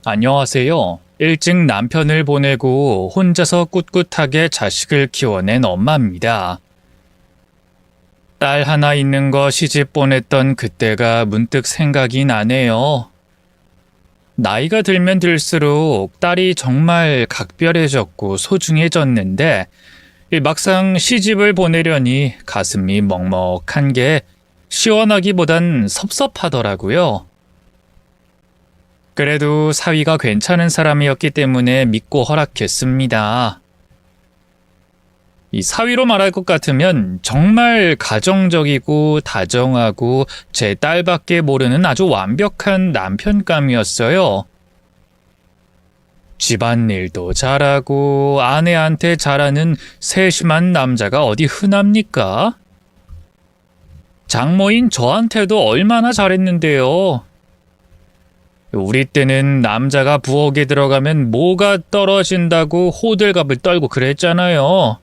안녕하세요. 일찍 남편을 보내고 혼자서 꿋꿋하게 자식을 키워낸 엄마입니다. 딸 하나 있는 거 시집 보냈던 그때가 문득 생각이 나네요. 나이가 들면 들수록 딸이 정말 각별해졌고 소중해졌는데 막상 시집을 보내려니 가슴이 먹먹한 게 시원하기보단 섭섭하더라고요. 그래도 사위가 괜찮은 사람이었기 때문에 믿고 허락했습니다. 이 사위로 말할 것 같으면 정말 가정적이고 다정하고 제 딸밖에 모르는 아주 완벽한 남편감이었어요. 집안일도 잘하고 아내한테 잘하는 세심한 남자가 어디 흔합니까? 장모인 저한테도 얼마나 잘했는데요. 우리 때는 남자가 부엌에 들어가면 뭐가 떨어진다고 호들갑을 떨고 그랬잖아요.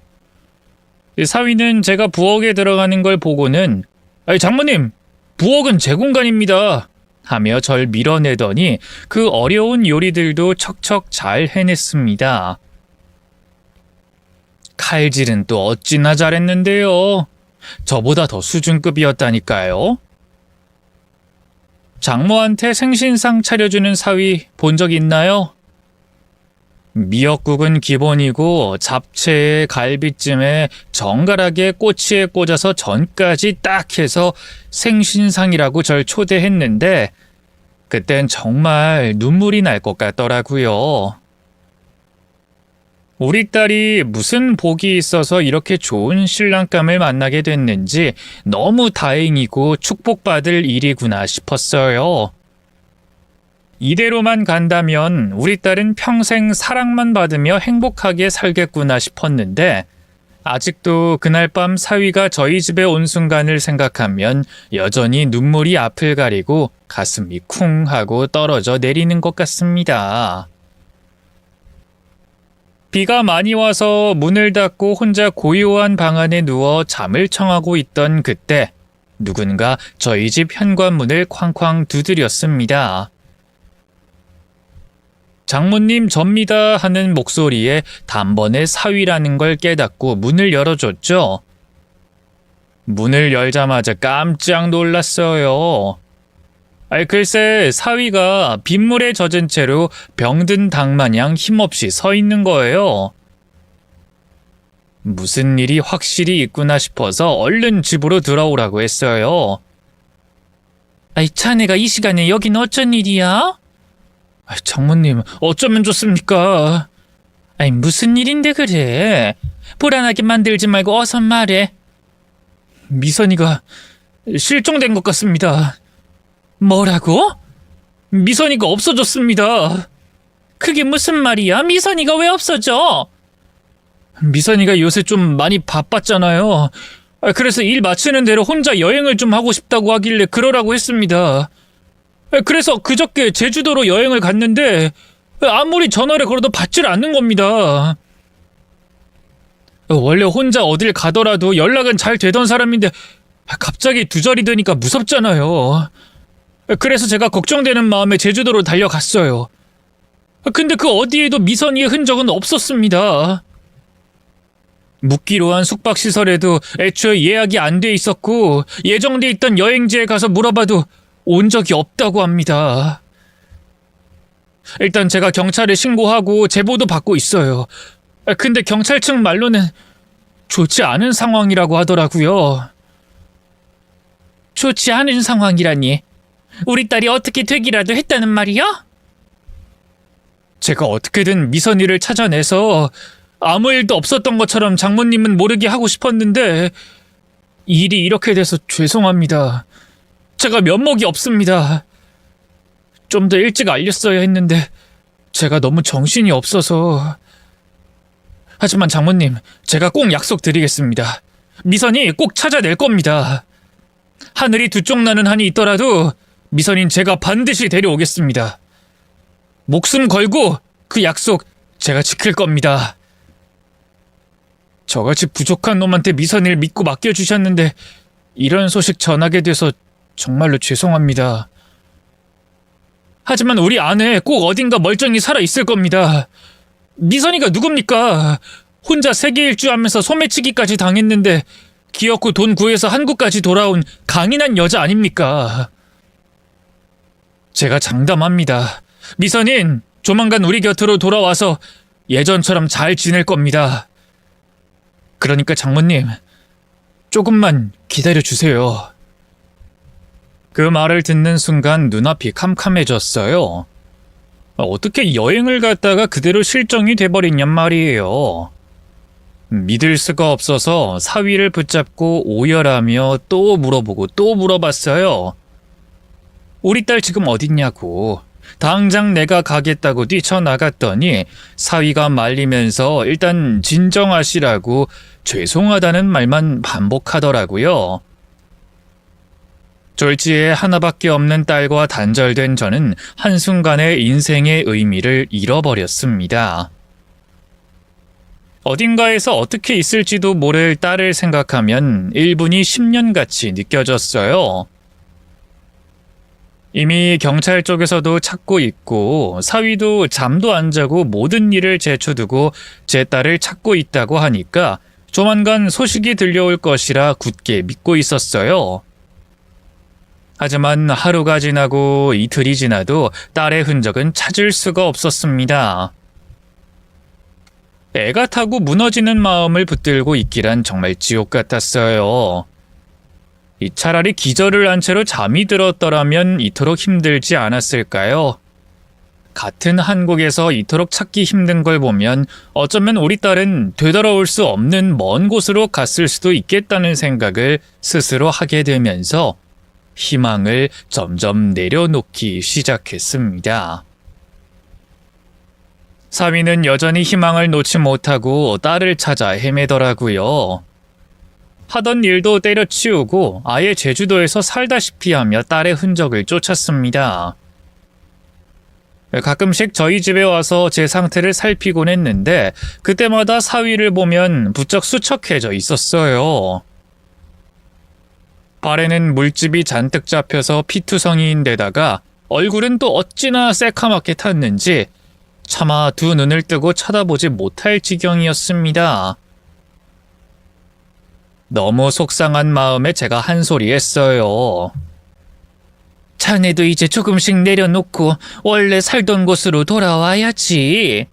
사위는 제가 부엌에 들어가는 걸 보고는 장모님, 부엌은 제 공간입니다 하며 절 밀어내더니 그 어려운 요리들도 척척 잘 해냈습니다. 칼질은 또 어찌나 잘했는데요. 저보다 더 수준급이었다니까요. 장모한테 생신상 차려주는 사위 본 적 있나요? 미역국은 기본이고 잡채에 갈비찜에 정갈하게 꼬치에 꽂아서 전까지 딱 해서 생신상이라고 절 초대했는데 그땐 정말 눈물이 날 것 같더라고요. 우리 딸이 무슨 복이 있어서 이렇게 좋은 신랑감을 만나게 됐는지 너무 다행이고 축복받을 일이구나 싶었어요. 이대로만 간다면 우리 딸은 평생 사랑만 받으며 행복하게 살겠구나 싶었는데 아직도 그날 밤 사위가 저희 집에 온 순간을 생각하면 여전히 눈물이 앞을 가리고 가슴이 쿵 하고 떨어져 내리는 것 같습니다. 비가 많이 와서 문을 닫고 혼자 고요한 방 안에 누워 잠을 청하고 있던 그때 누군가 저희 집 현관문을 쾅쾅 두드렸습니다. 장모님 접니다 하는 목소리에 단번에 사위라는 걸 깨닫고 문을 열어줬죠. 문을 열자마자 깜짝 놀랐어요. 글쎄 사위가 빗물에 젖은 채로 병든 닭마냥 힘없이 서 있는 거예요. 무슨 일이 확실히 있구나 싶어서 얼른 집으로 들어오라고 했어요. 자네가 이 시간에 여긴 어쩐 일이야? 장모님 어쩌면 좋습니까? 무슨 일인데 그래? 불안하게 만들지 말고 어서 말해. 미선이가 실종된 것 같습니다. 뭐라고? 미선이가 없어졌습니다. 그게 무슨 말이야? 미선이가 왜 없어져? 미선이가 요새 좀 많이 바빴잖아요. 그래서 일 마치는 대로 혼자 여행을 좀 하고 싶다고 하길래 그러라고 했습니다. 그래서 그저께 제주도로 여행을 갔는데 아무리 전화를 걸어도 받질 않는 겁니다. 원래 혼자 어딜 가더라도 연락은 잘 되던 사람인데 갑자기 두절이 되니까 무섭잖아요. 그래서 제가 걱정되는 마음에 제주도로 달려갔어요. 근데 그 어디에도 미선이의 흔적은 없었습니다. 묵기로 한 숙박시설에도 애초에 예약이 안 돼 있었고 예정돼 있던 여행지에 가서 물어봐도 온 적이 없다고 합니다. 일단 제가 경찰에 신고하고 제보도 받고 있어요. 근데 경찰 측 말로는 좋지 않은 상황이라고 하더라고요. 좋지 않은 상황이라니? 우리 딸이 어떻게 되기라도 했다는 말이야? 제가 어떻게든 미선이를 찾아내서 아무 일도 없었던 것처럼 장모님은 모르게 하고 싶었는데 일이 이렇게 돼서 죄송합니다. 제가 면목이 없습니다. 좀 더 일찍 알렸어야 했는데 제가 너무 정신이 없어서. 하지만 장모님, 제가 꼭 약속드리겠습니다. 미선이 꼭 찾아낼 겁니다. 하늘이 두 쪽 나는 한이 있더라도 미선인 제가 반드시 데려오겠습니다. 목숨 걸고 그 약속 제가 지킬 겁니다. 저같이 부족한 놈한테 미선이를 믿고 맡겨주셨는데 이런 소식 전하게 돼서 정말로 죄송합니다. 하지만 우리 아내 꼭 어딘가 멀쩡히 살아있을 겁니다. 미선이가 누굽니까? 혼자 세계 일주하면서 소매치기까지 당했는데 기어코 돈 구해서 한국까지 돌아온 강인한 여자 아닙니까? 제가 장담합니다. 미선인 조만간 우리 곁으로 돌아와서 예전처럼 잘 지낼 겁니다. 그러니까 장모님, 조금만 기다려주세요. 그 말을 듣는 순간 눈앞이 캄캄해졌어요. 어떻게 여행을 갔다가 그대로 실종이 돼버렸냔 말이에요. 믿을 수가 없어서 사위를 붙잡고 오열하며 또 물어보고 또 물어봤어요. 우리 딸 지금 어딨냐고. 당장 내가 가겠다고 뛰쳐나갔더니 사위가 말리면서 일단 진정하시라고 죄송하다는 말만 반복하더라고요. 졸지에 하나밖에 없는 딸과 단절된 저는 한순간에 인생의 의미를 잃어버렸습니다. 어딘가에서 어떻게 있을지도 모를 딸을 생각하면 1분이 10년같이 느껴졌어요. 이미 경찰 쪽에서도 찾고 있고 사위도 잠도 안 자고 모든 일을 제쳐두고 제 딸을 찾고 있다고 하니까 조만간 소식이 들려올 것이라 굳게 믿고 있었어요. 하지만 하루가 지나고 이틀이 지나도 딸의 흔적은 찾을 수가 없었습니다. 애가 타고 무너지는 마음을 붙들고 있기란 정말 지옥 같았어요. 차라리 기절을 한 채로 잠이 들었더라면 이토록 힘들지 않았을까요? 같은 한국에서 이토록 찾기 힘든 걸 보면 어쩌면 우리 딸은 되돌아올 수 없는 먼 곳으로 갔을 수도 있겠다는 생각을 스스로 하게 되면서 희망을 점점 내려놓기 시작했습니다. 사위는 여전히 희망을 놓지 못하고 딸을 찾아 헤매더라고요. 하던 일도 때려치우고 아예 제주도에서 살다시피 하며 딸의 흔적을 쫓았습니다. 가끔씩 저희 집에 와서 제 상태를 살피곤 했는데 그때마다 사위를 보면 부쩍 수척해져 있었어요. 발에는 물집이 잔뜩 잡혀서 피투성이인데다가 얼굴은 또 어찌나 새카맣게 탔는지 차마 두 눈을 뜨고 쳐다보지 못할 지경이었습니다. 너무 속상한 마음에 제가 한 소리 했어요. 자네도 이제 조금씩 내려놓고 원래 살던 곳으로 돌아와야지.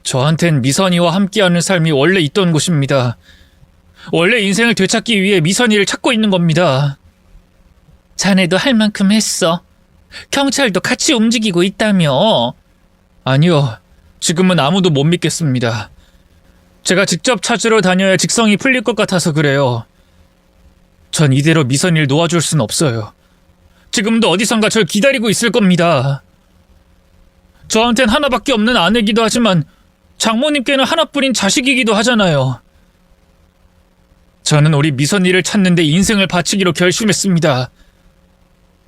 저한텐 미선이와 함께하는 삶이 원래 있던 곳입니다. 원래 인생을 되찾기 위해 미선이를 찾고 있는 겁니다. 자네도 할 만큼 했어. 경찰도 같이 움직이고 있다며. 아니요, 지금은 아무도 못 믿겠습니다. 제가 직접 찾으러 다녀야 직성이 풀릴 것 같아서 그래요. 전 이대로 미선이를 놓아줄 순 없어요. 지금도 어디선가 절 기다리고 있을 겁니다. 저한텐 하나밖에 없는 아내기도 하지만 장모님께는 하나뿐인 자식이기도 하잖아요. 저는 우리 미선이를 찾는데 인생을 바치기로 결심했습니다.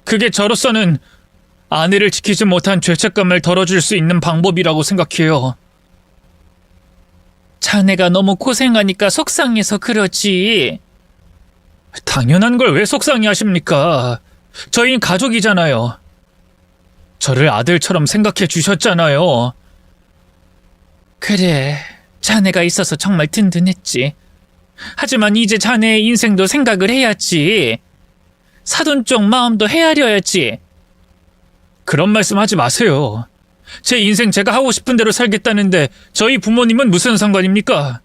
그게 저로서는 아내를 지키지 못한 죄책감을 덜어줄 수 있는 방법이라고 생각해요. 자네가 너무 고생하니까 속상해서 그러지. 당연한 걸 왜 속상해 하십니까? 저희는 가족이잖아요. 저를 아들처럼 생각해 주셨잖아요. 그래, 자네가 있어서 정말 든든했지. 하지만 이제 자네의 인생도 생각을 해야지. 사돈 쪽 마음도 헤아려야지. 그런 말씀 하지 마세요. 제 인생 제가 하고 싶은 대로 살겠다는데 저희 부모님은 무슨 상관입니까?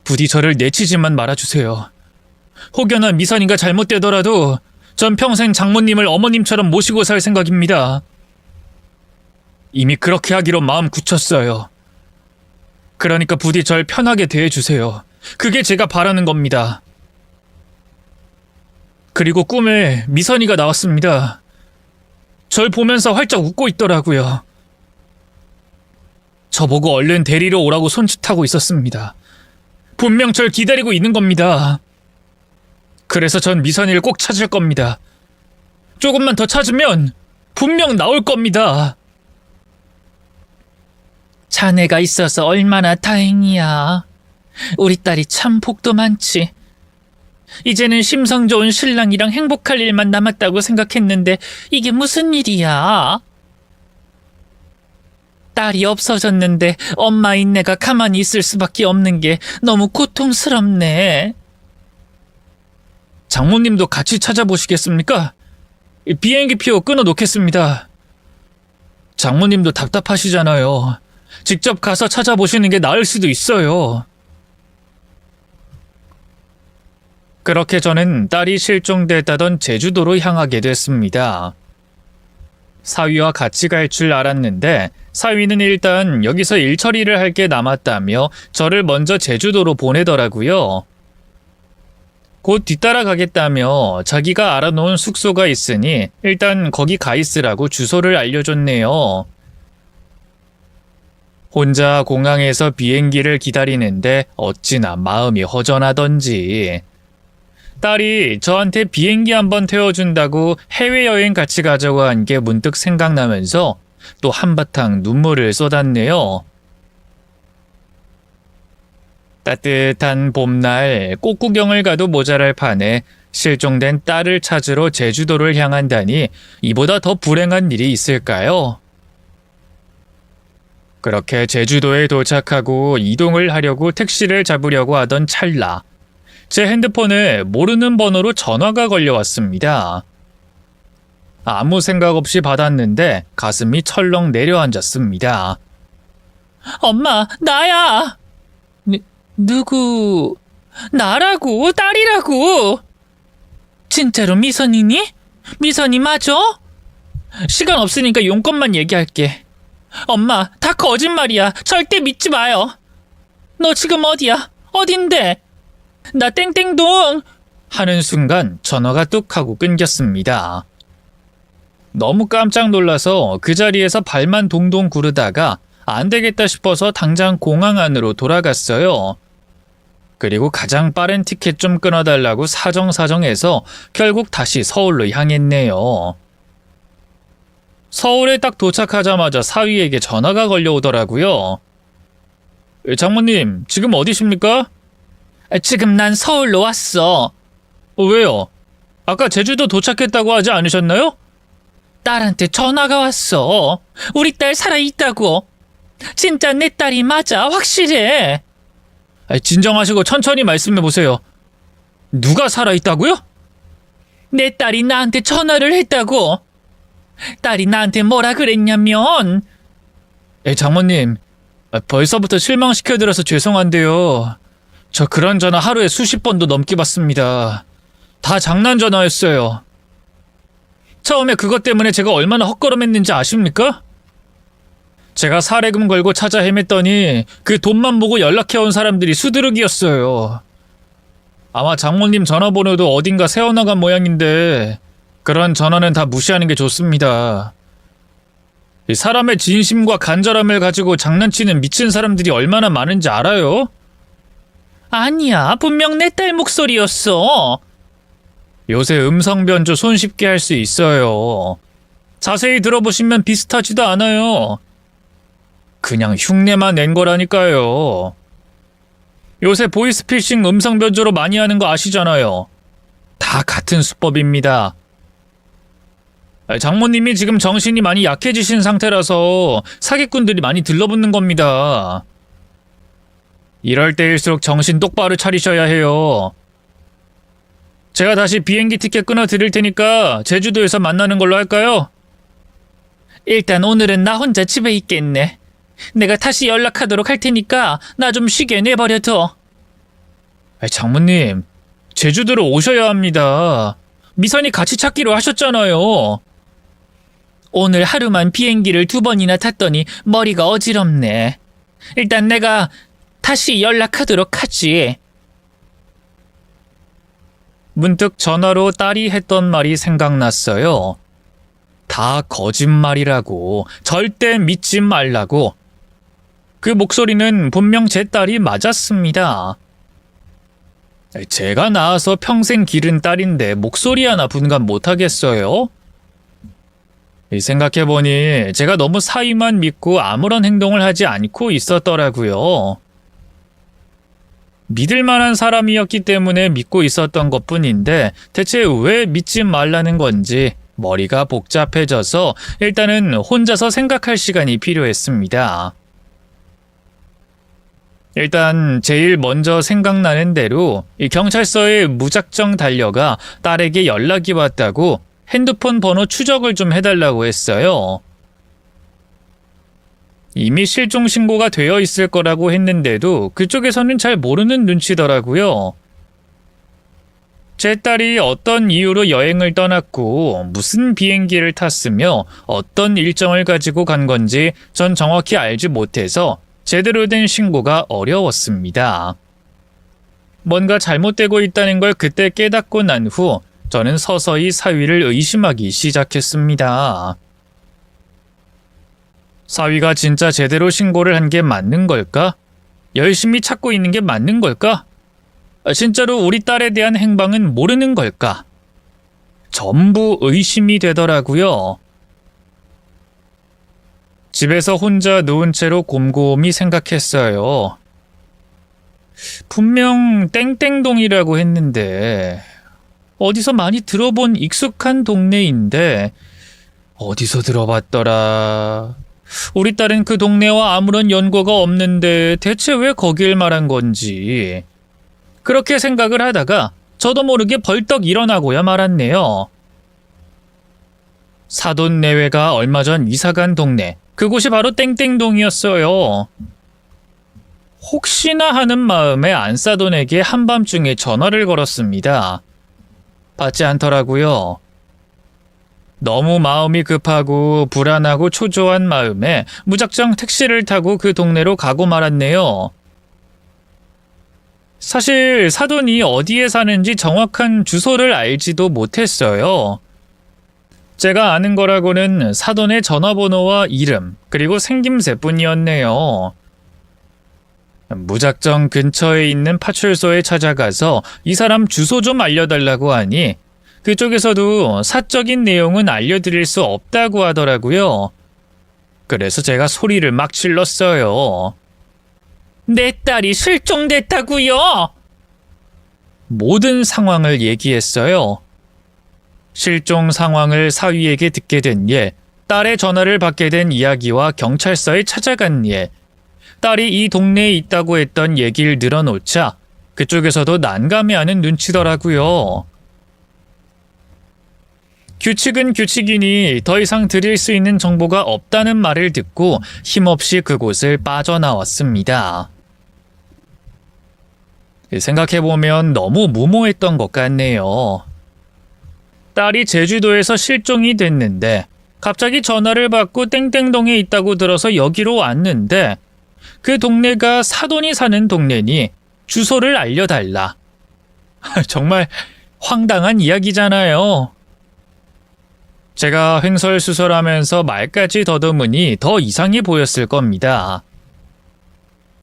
부디 저를 내치지만 말아주세요. 혹여나 미선이가 잘못되더라도 전 평생 장모님을 어머님처럼 모시고 살 생각입니다. 이미 그렇게 하기로 마음 굳혔어요. 그러니까 부디 절 편하게 대해주세요. 그게 제가 바라는 겁니다. 그리고 꿈에 미선이가 나왔습니다. 절 보면서 활짝 웃고 있더라고요. 저보고 얼른 데리러 오라고 손짓하고 있었습니다. 분명 절 기다리고 있는 겁니다. 그래서 전 미선이를 꼭 찾을 겁니다. 조금만 더 찾으면 분명 나올 겁니다. 자네가 있어서 얼마나 다행이야. 우리 딸이 참 복도 많지. 이제는 심성 좋은 신랑이랑 행복할 일만 남았다고 생각했는데 이게 무슨 일이야? 딸이 없어졌는데 엄마인 내가 가만히 있을 수밖에 없는 게 너무 고통스럽네. 장모님도 같이 찾아보시겠습니까? 비행기표 끊어놓겠습니다. 장모님도 답답하시잖아요. 직접 가서 찾아보시는 게 나을 수도 있어요. 그렇게 저는 딸이 실종됐다던 제주도로 향하게 됐습니다. 사위와 같이 갈 줄 알았는데 사위는 일단 여기서 일 처리를 할 게 남았다며 저를 먼저 제주도로 보내더라고요. 곧 뒤따라 가겠다며 자기가 알아놓은 숙소가 있으니 일단 거기 가 있으라고 주소를 알려줬네요. 혼자 공항에서 비행기를 기다리는데 어찌나 마음이 허전하던지. 딸이 저한테 비행기 한번 태워준다고 해외여행 같이 가자고 한 게 문득 생각나면서 또 한바탕 눈물을 쏟았네요. 따뜻한 봄날 꽃구경을 가도 모자랄 판에 실종된 딸을 찾으러 제주도를 향한다니 이보다 더 불행한 일이 있을까요? 그렇게 제주도에 도착하고 이동을 하려고 택시를 잡으려고 하던 찰나 제 핸드폰에 모르는 번호로 전화가 걸려왔습니다. 아무 생각 없이 받았는데 가슴이 철렁 내려앉았습니다. 엄마, 나야! 누구? 나라고, 딸이라고! 진짜로 미선이니? 미선이 맞아? 시간 없으니까 용건만 얘기할게. 엄마, 다 거짓말이야. 절대 믿지 마요. 너 지금 어디야? 어딘데? 나 땡땡동! 하는 순간 전화가 뚝 하고 끊겼습니다. 너무 깜짝 놀라서 그 자리에서 발만 동동 구르다가 안 되겠다 싶어서 당장 공항 안으로 돌아갔어요. 그리고 가장 빠른 티켓 좀 끊어달라고 사정사정해서 결국 다시 서울로 향했네요. 서울에 딱 도착하자마자 사위에게 전화가 걸려오더라고요. 장모님, 지금 어디십니까? 지금 난 서울로 왔어. 왜요? 아까 제주도 도착했다고 하지 않으셨나요? 딸한테 전화가 왔어. 우리 딸 살아있다고. 진짜 내 딸이 맞아. 확실해. 진정하시고 천천히 말씀해보세요. 누가 살아있다고요? 내 딸이 나한테 전화를 했다고. 딸이 나한테 뭐라 그랬냐면 장모님, 벌써부터 실망시켜드려서 죄송한데요. 저 그런 전화 하루에 수십 번도 넘게 받습니다. 다 장난 전화였어요. 처음에 그것 때문에 제가 얼마나 헛걸음했는지 아십니까? 제가 사례금 걸고 찾아 헤맸더니 그 돈만 보고 연락해온 사람들이 수두룩이었어요. 아마 장모님 전화번호도 어딘가 새어나간 모양인데 그런 전화는 다 무시하는 게 좋습니다. 사람의 진심과 간절함을 가지고 장난치는 미친 사람들이 얼마나 많은지 알아요? 아니야, 분명 내 딸 목소리였어. 요새 음성 변조 손쉽게 할 수 있어요. 자세히 들어보시면 비슷하지도 않아요. 그냥 흉내만 낸 거라니까요. 요새 보이스피싱 음성 변조로 많이 하는 거 아시잖아요. 다 같은 수법입니다. 장모님이 지금 정신이 많이 약해지신 상태라서 사기꾼들이 많이 들러붙는 겁니다. 이럴 때일수록 정신 똑바로 차리셔야 해요. 제가 다시 비행기 티켓 끊어 드릴 테니까 제주도에서 만나는 걸로 할까요? 일단 오늘은 나 혼자 집에 있겠네. 내가 다시 연락하도록 할 테니까 나 좀 쉬게 내버려둬. 장모님, 제주도로 오셔야 합니다. 미선이 같이 찾기로 하셨잖아요. 오늘 하루만 비행기를 2번이나 탔더니 머리가 어지럽네. 일단 내가 다시 연락하도록 하지. 문득 전화로 딸이 했던 말이 생각났어요. 다 거짓말이라고, 절대 믿지 말라고. 그 목소리는 분명 제 딸이 맞았습니다. 제가 낳아서 평생 기른 딸인데 목소리 하나 분간 못하겠어요? 생각해보니 제가 너무 사위만 믿고 아무런 행동을 하지 않고 있었더라고요. 믿을 만한 사람이었기 때문에 믿고 있었던 것뿐인데 대체 왜 믿지 말라는 건지 머리가 복잡해져서 일단은 혼자서 생각할 시간이 필요했습니다. 일단 제일 먼저 생각나는 대로 이 경찰서에 무작정 달려가 딸에게 연락이 왔다고 핸드폰 번호 추적을 좀 해달라고 했어요. 이미 실종 신고가 되어 있을 거라고 했는데도 그쪽에서는 잘 모르는 눈치더라고요. 제 딸이 어떤 이유로 여행을 떠났고 무슨 비행기를 탔으며 어떤 일정을 가지고 간 건지 전 정확히 알지 못해서 제대로 된 신고가 어려웠습니다. 뭔가 잘못되고 있다는 걸 그때 깨닫고 난 후 저는 서서히 사위를 의심하기 시작했습니다. 사위가 진짜 제대로 신고를 한 게 맞는 걸까? 열심히 찾고 있는 게 맞는 걸까? 진짜로 우리 딸에 대한 행방은 모르는 걸까? 전부 의심이 되더라고요. 집에서 혼자 누운 채로 곰곰이 생각했어요. 분명 땡땡동이라고 했는데 어디서 많이 들어본 익숙한 동네인데 어디서 들어봤더라. 우리 딸은 그 동네와 아무런 연고가 없는데 대체 왜 거길 말한 건지. 그렇게 생각을 하다가 저도 모르게 벌떡 일어나고야 말았네요. 사돈 내외가 얼마 전 이사간 동네, 그곳이 바로 땡땡동이었어요. 혹시나 하는 마음에 안사돈에게 한밤중에 전화를 걸었습니다. 받지 않더라고요. 너무 마음이 급하고 불안하고 초조한 마음에 무작정 택시를 타고 그 동네로 가고 말았네요. 사실 사돈이 어디에 사는지 정확한 주소를 알지도 못했어요. 제가 아는 거라고는 사돈의 전화번호와 이름, 그리고 생김새뿐이었네요. 무작정 근처에 있는 파출소에 찾아가서 이 사람 주소 좀 알려달라고 하니 그쪽에서도 사적인 내용은 알려드릴 수 없다고 하더라고요. 그래서 제가 소리를 막 질렀어요. 내 딸이 실종됐다고요! 모든 상황을 얘기했어요. 실종 상황을 사위에게 듣게 된 일, 딸의 전화를 받게 된 이야기와 경찰서에 찾아간 일, 딸이 이 동네에 있다고 했던 얘기를 늘어놓자 그쪽에서도 난감해하는 눈치더라고요. 규칙은 규칙이니 더 이상 드릴 수 있는 정보가 없다는 말을 듣고 힘없이 그곳을 빠져나왔습니다. 생각해보면 너무 무모했던 것 같네요. 딸이 제주도에서 실종이 됐는데 갑자기 전화를 받고 땡땡동에 있다고 들어서 여기로 왔는데 그 동네가 사돈이 사는 동네니 주소를 알려달라. 정말 황당한 이야기잖아요. 제가 횡설수설하면서 말까지 더듬으니 더 이상해 보였을 겁니다.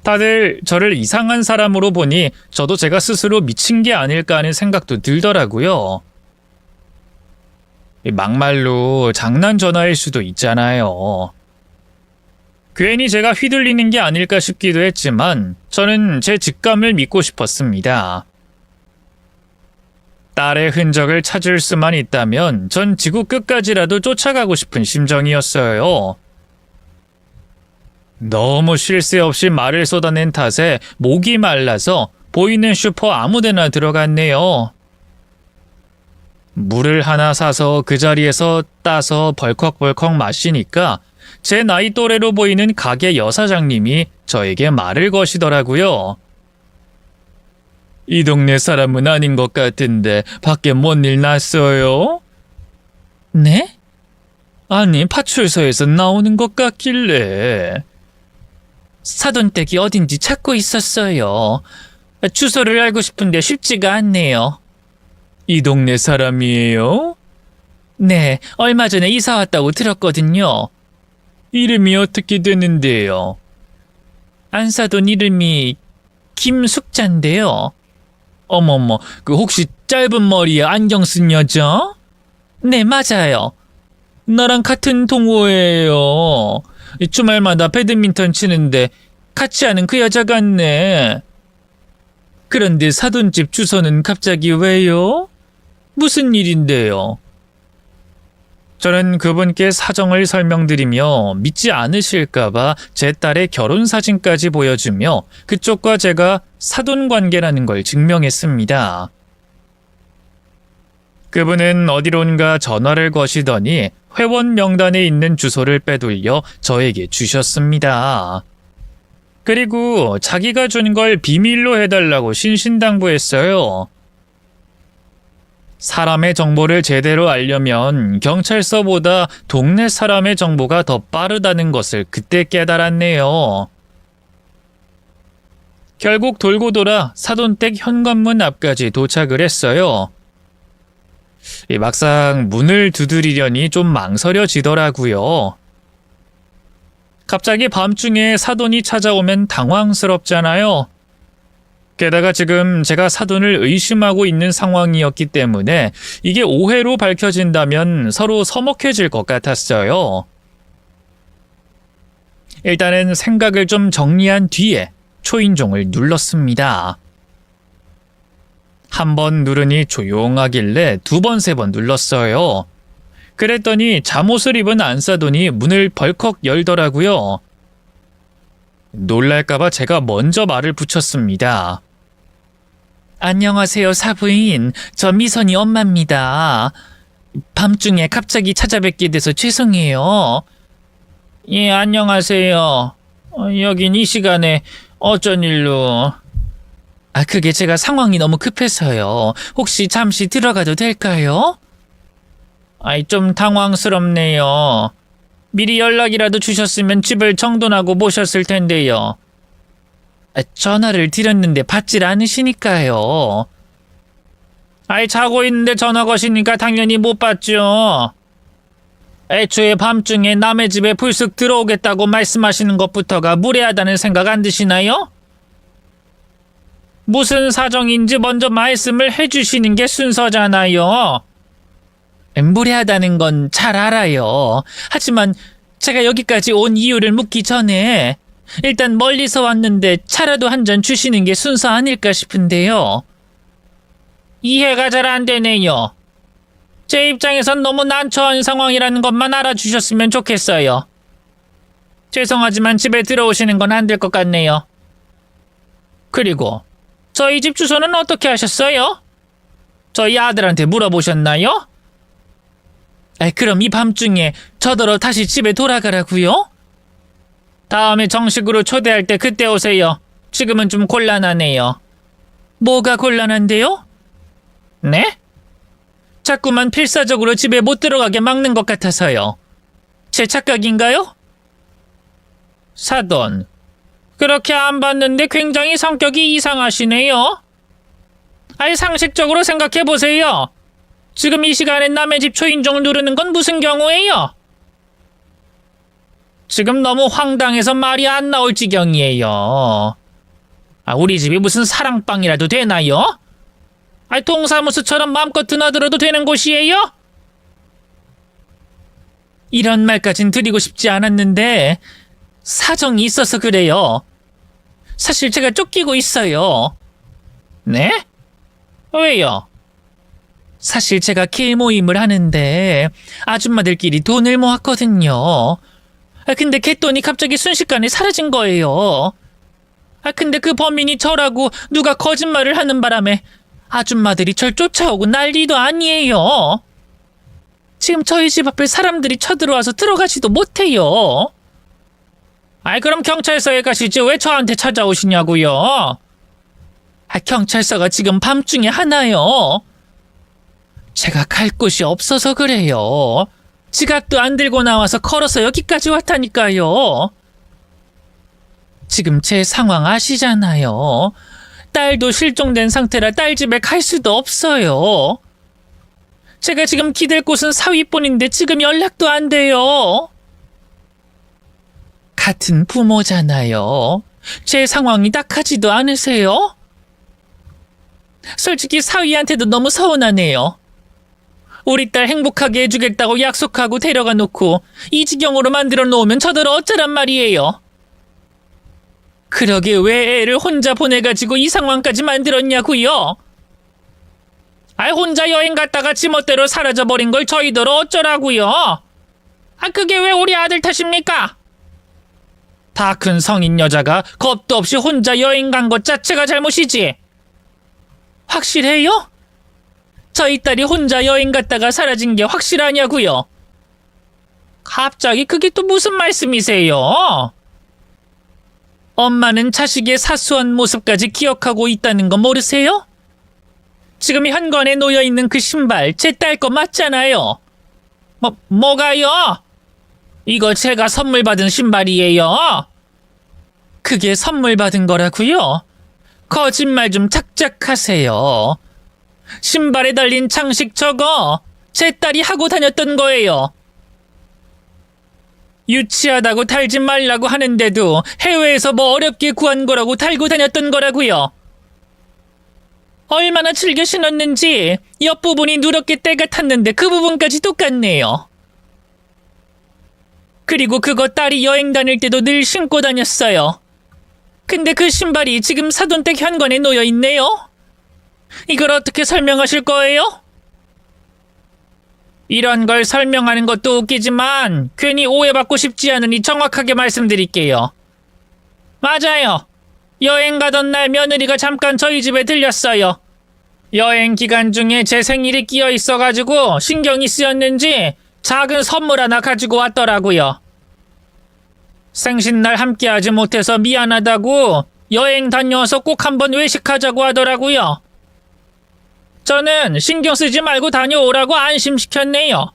다들 저를 이상한 사람으로 보니 저도 제가 스스로 미친 게 아닐까 하는 생각도 들더라고요. 막말로 장난 전화일 수도 있잖아요. 괜히 제가 휘둘리는 게 아닐까 싶기도 했지만 저는 제 직감을 믿고 싶었습니다. 딸의 흔적을 찾을 수만 있다면 전 지구 끝까지라도 쫓아가고 싶은 심정이었어요. 너무 쉴 새 없이 말을 쏟아낸 탓에 목이 말라서 보이는 슈퍼 아무데나 들어갔네요. 물을 하나 사서 그 자리에서 따서 벌컥벌컥 마시니까 제 나이 또래로 보이는 가게 여사장님이 저에게 말을 거시더라고요. 이 동네 사람은 아닌 것 같은데 밖에 뭔 일 났어요? 네? 아니, 파출소에서 나오는 것 같길래. 사돈댁이 어딘지 찾고 있었어요. 주소를 알고 싶은데 쉽지가 않네요. 이 동네 사람이에요? 네, 얼마 전에 이사 왔다고 들었거든요. 이름이 어떻게 되는데요? 안사돈 이름이 김숙자인데요. 어머머, 그 혹시 짧은 머리에 안경 쓴 여자? 네, 맞아요. 나랑 같은 동호회예요. 주말마다 배드민턴 치는데 같이 하는 그 여자 같네. 그런데 사돈집 주소는 갑자기 왜요? 무슨 일인데요? 저는 그분께 사정을 설명드리며 믿지 않으실까봐 제 딸의 결혼 사진까지 보여주며 그쪽과 제가 사돈 관계라는 걸 증명했습니다. 그분은 어디론가 전화를 거시더니 회원 명단에 있는 주소를 빼돌려 저에게 주셨습니다. 그리고 자기가 준 걸 비밀로 해달라고 신신당부했어요. 사람의 정보를 제대로 알려면 경찰서보다 동네 사람의 정보가 더 빠르다는 것을 그때 깨달았네요. 결국 돌고 돌아 사돈댁 현관문 앞까지 도착을 했어요. 막상 문을 두드리려니 좀 망설여지더라고요. 갑자기 밤중에 사돈이 찾아오면 당황스럽잖아요. 게다가 지금 제가 사돈을 의심하고 있는 상황이었기 때문에 이게 오해로 밝혀진다면 서로 서먹해질 것 같았어요. 일단은 생각을 좀 정리한 뒤에 초인종을 눌렀습니다. 한 번 누르니 조용하길래 두 번, 세 번 눌렀어요. 그랬더니 잠옷을 입은 안사돈이 문을 벌컥 열더라고요. 놀랄까봐 제가 먼저 말을 붙였습니다. 안녕하세요, 사부인. 저 미선이 엄마입니다. 밤중에 갑자기 찾아뵙게 돼서 죄송해요. 예, 안녕하세요. 여긴 이 시간에 어쩐 일로? 그게 제가 상황이 너무 급해서요. 혹시 잠시 들어가도 될까요? 좀 당황스럽네요. 미리 연락이라도 주셨으면 집을 정돈하고 모셨을 텐데요. 전화를 드렸는데 받질 않으시니까요. 자고 있는데 전화 거시니까 당연히 못 받죠. 애초에 밤중에 남의 집에 불쑥 들어오겠다고 말씀하시는 것부터가 무례하다는 생각 안 드시나요? 무슨 사정인지 먼저 말씀을 해주시는 게 순서잖아요. 무례하다는 건 잘 알아요. 하지만 제가 여기까지 온 이유를 묻기 전에 일단 멀리서 왔는데 차라도 한 잔 주시는 게 순서 아닐까 싶은데요. 이해가 잘 안 되네요. 제 입장에선 너무 난처한 상황이라는 것만 알아주셨으면 좋겠어요. 죄송하지만 집에 들어오시는 건 안 될 것 같네요. 그리고 저희 집 주소는 어떻게 하셨어요? 저희 아들한테 물어보셨나요? 그럼 이 밤중에 저더러 다시 집에 돌아가라고요? 다음에 정식으로 초대할 때 그때 오세요. 지금은 좀 곤란하네요. 뭐가 곤란한데요? 네? 자꾸만 필사적으로 집에 못 들어가게 막는 것 같아서요. 제 착각인가요? 사돈, 그렇게 안 봤는데 굉장히 성격이 이상하시네요. 상식적으로 생각해보세요. 지금 이 시간에 남의 집 초인종 누르는 건 무슨 경우예요? 지금 너무 황당해서 말이 안 나올 지경이에요. 우리 집이 무슨 사랑방이라도 되나요? 동사무소처럼 마음껏 드나들어도 되는 곳이에요? 이런 말까진 드리고 싶지 않았는데 사정이 있어서 그래요. 사실 제가 쫓기고 있어요. 네? 왜요? 사실 제가 길 모임을 하는데 아줌마들끼리 돈을 모았거든요. 근데 갯돈이 갑자기 순식간에 사라진 거예요. 근데 그 범인이 저라고 누가 거짓말을 하는 바람에 아줌마들이 절 쫓아오고 난리도 아니에요. 지금 저희 집 앞에 사람들이 쳐들어와서 들어가지도 못해요. 그럼 경찰서에 가시지 왜 저한테 찾아오시냐고요? 경찰서가 지금 밤중에 하나요. 제가 갈 곳이 없어서 그래요. 지갑도 안 들고 나와서 걸어서 여기까지 왔다니까요. 지금 제 상황 아시잖아요. 딸도 실종된 상태라 딸 집에 갈 수도 없어요. 제가 지금 기댈 곳은 사위뿐인데 지금 연락도 안 돼요. 같은 부모잖아요. 제 상황이 딱하지도 않으세요? 솔직히 사위한테도 너무 서운하네요. 우리 딸 행복하게 해주겠다고 약속하고 데려가 놓고 이 지경으로 만들어 놓으면 저더러 어쩌란 말이에요. 그러게 왜 애를 혼자 보내가지고 이 상황까지 만들었냐고요? 혼자 여행 갔다가 지멋대로 사라져버린 걸 저희들 어쩌라고요? 그게 왜 우리 아들 탓입니까? 다 큰 성인 여자가 겁도 없이 혼자 여행 간 것 자체가 잘못이지. 확실해요? 저희 딸이 혼자 여행 갔다가 사라진 게 확실하냐고요? 갑자기 그게 또 무슨 말씀이세요? 엄마는 자식의 사소한 모습까지 기억하고 있다는 거 모르세요? 지금 현관에 놓여있는 그 신발 제 딸 거 맞잖아요. 뭐가요? 이거 제가 선물 받은 신발이에요. 그게 선물 받은 거라고요? 거짓말 좀 착착 하세요. 신발에 달린 장식 저거 제 딸이 하고 다녔던 거예요. 유치하다고 달지 말라고 하는데도 해외에서 뭐 어렵게 구한 거라고 달고 다녔던 거라고요. 얼마나 즐겨 신었는지 옆부분이 누렇게 때가 탔는데 그 부분까지 똑같네요. 그리고 그거 딸이 여행 다닐 때도 늘 신고 다녔어요. 근데 그 신발이 지금 사돈댁 현관에 놓여 있네요. 이걸 어떻게 설명하실 거예요? 이런 걸 설명하는 것도 웃기지만 괜히 오해받고 싶지 않으니 정확하게 말씀드릴게요. 맞아요. 여행 가던 날 며느리가 잠깐 저희 집에 들렸어요. 여행 기간 중에 제 생일이 끼어 있어가지고 신경이 쓰였는지 작은 선물 하나 가지고 왔더라고요. 생신날 함께하지 못해서 미안하다고 여행 다녀와서 꼭 한번 외식하자고 하더라고요. 저는 신경 쓰지 말고 다녀오라고 안심시켰네요.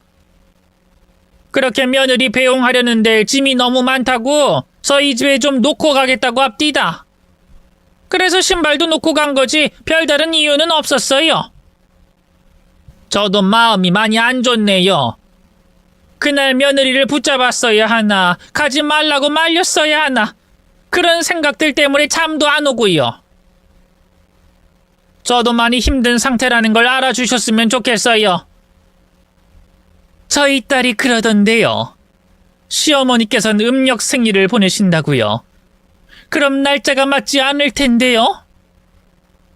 그렇게 며느리 배웅하려는데 짐이 너무 많다고 저희 집에 좀 놓고 가겠다고 합디다. 그래서 신발도 놓고 간 거지 별다른 이유는 없었어요. 저도 마음이 많이 안 좋네요. 그날 며느리를 붙잡았어야 하나, 가지 말라고 말렸어야 하나, 그런 생각들 때문에 잠도 안 오고요. 저도 많이 힘든 상태라는 걸 알아주셨으면 좋겠어요. 저희 딸이 그러던데요. 시어머니께서는 음력 생일을 보내신다고요. 그럼 날짜가 맞지 않을 텐데요.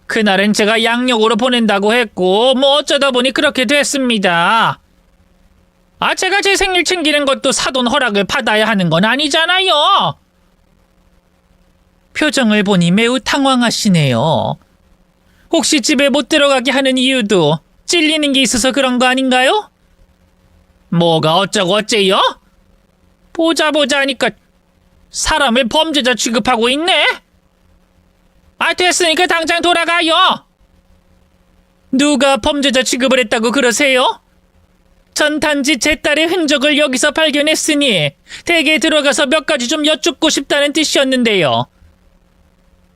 그날은 제가 양력으로 보낸다고 했고 뭐 어쩌다 보니 그렇게 됐습니다. 제가 제 생일 챙기는 것도 사돈 허락을 받아야 하는 건 아니잖아요. 표정을 보니 매우 당황하시네요. 혹시 집에 못 들어가게 하는 이유도 찔리는 게 있어서 그런 거 아닌가요? 뭐가 어쩌고 어째요? 보자 하니까 사람을 범죄자 취급하고 있네? 됐으니까 당장 돌아가요. 누가 범죄자 취급을 했다고 그러세요? 전 단지 제 딸의 흔적을 여기서 발견했으니 댁에 들어가서 몇 가지 좀 여쭙고 싶다는 뜻이었는데요.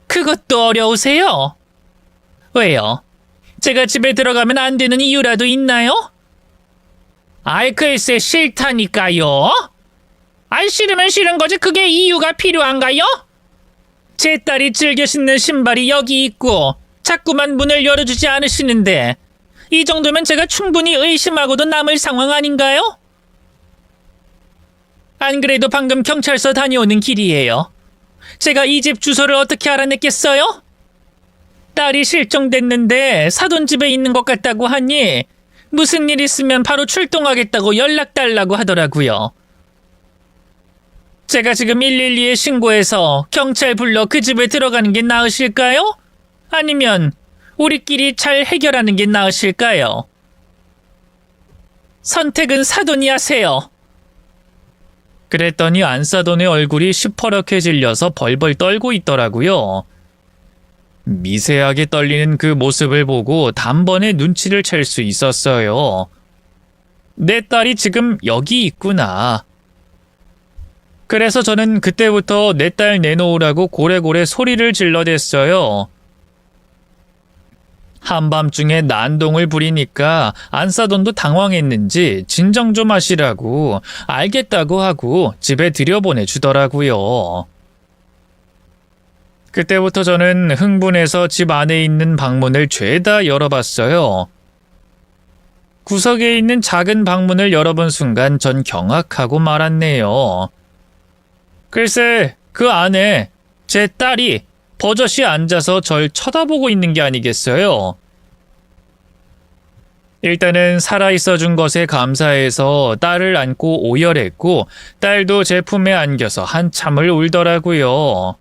그것도 어려우세요? 왜요? 제가 집에 들어가면 안 되는 이유라도 있나요? 글쎄 싫다니까요. 싫으면 싫은 거지 그게 이유가 필요한가요? 제 딸이 즐겨 신는 신발이 여기 있고 자꾸만 문을 열어주지 않으시는데 이 정도면 제가 충분히 의심하고도 남을 상황 아닌가요? 안 그래도 방금 경찰서 다녀오는 길이에요. 제가 이 집 주소를 어떻게 알아냈겠어요? 딸이 실종됐는데 사돈 집에 있는 것 같다고 하니 무슨 일 있으면 바로 출동하겠다고 연락 달라고 하더라고요. 제가 지금 112에 신고해서 경찰 불러 그 집에 들어가는 게 나으실까요? 아니면 우리끼리 잘 해결하는 게 나으실까요? 선택은 사돈이 하세요. 그랬더니 안사돈의 얼굴이 시퍼렇게 질려서 벌벌 떨고 있더라고요. 미세하게 떨리는 그 모습을 보고 단번에 눈치를 챌 수 있었어요. 내 딸이 지금 여기 있구나. 그래서 저는 그때부터 내 딸 내놓으라고 고래고래 소리를 질러댔어요. 한밤중에 난동을 부리니까 안사돈도 당황했는지 진정 좀 하시라고 알겠다고 하고 집에 들여보내주더라고요. 그때부터 저는 흥분해서 집 안에 있는 방문을 죄다 열어봤어요. 구석에 있는 작은 방문을 열어본 순간 전 경악하고 말았네요. 글쎄, 그 안에 제 딸이 버젓이 앉아서 절 쳐다보고 있는 게 아니겠어요? 일단은 살아있어 준 것에 감사해서 딸을 안고 오열했고 딸도 제 품에 안겨서 한참을 울더라고요.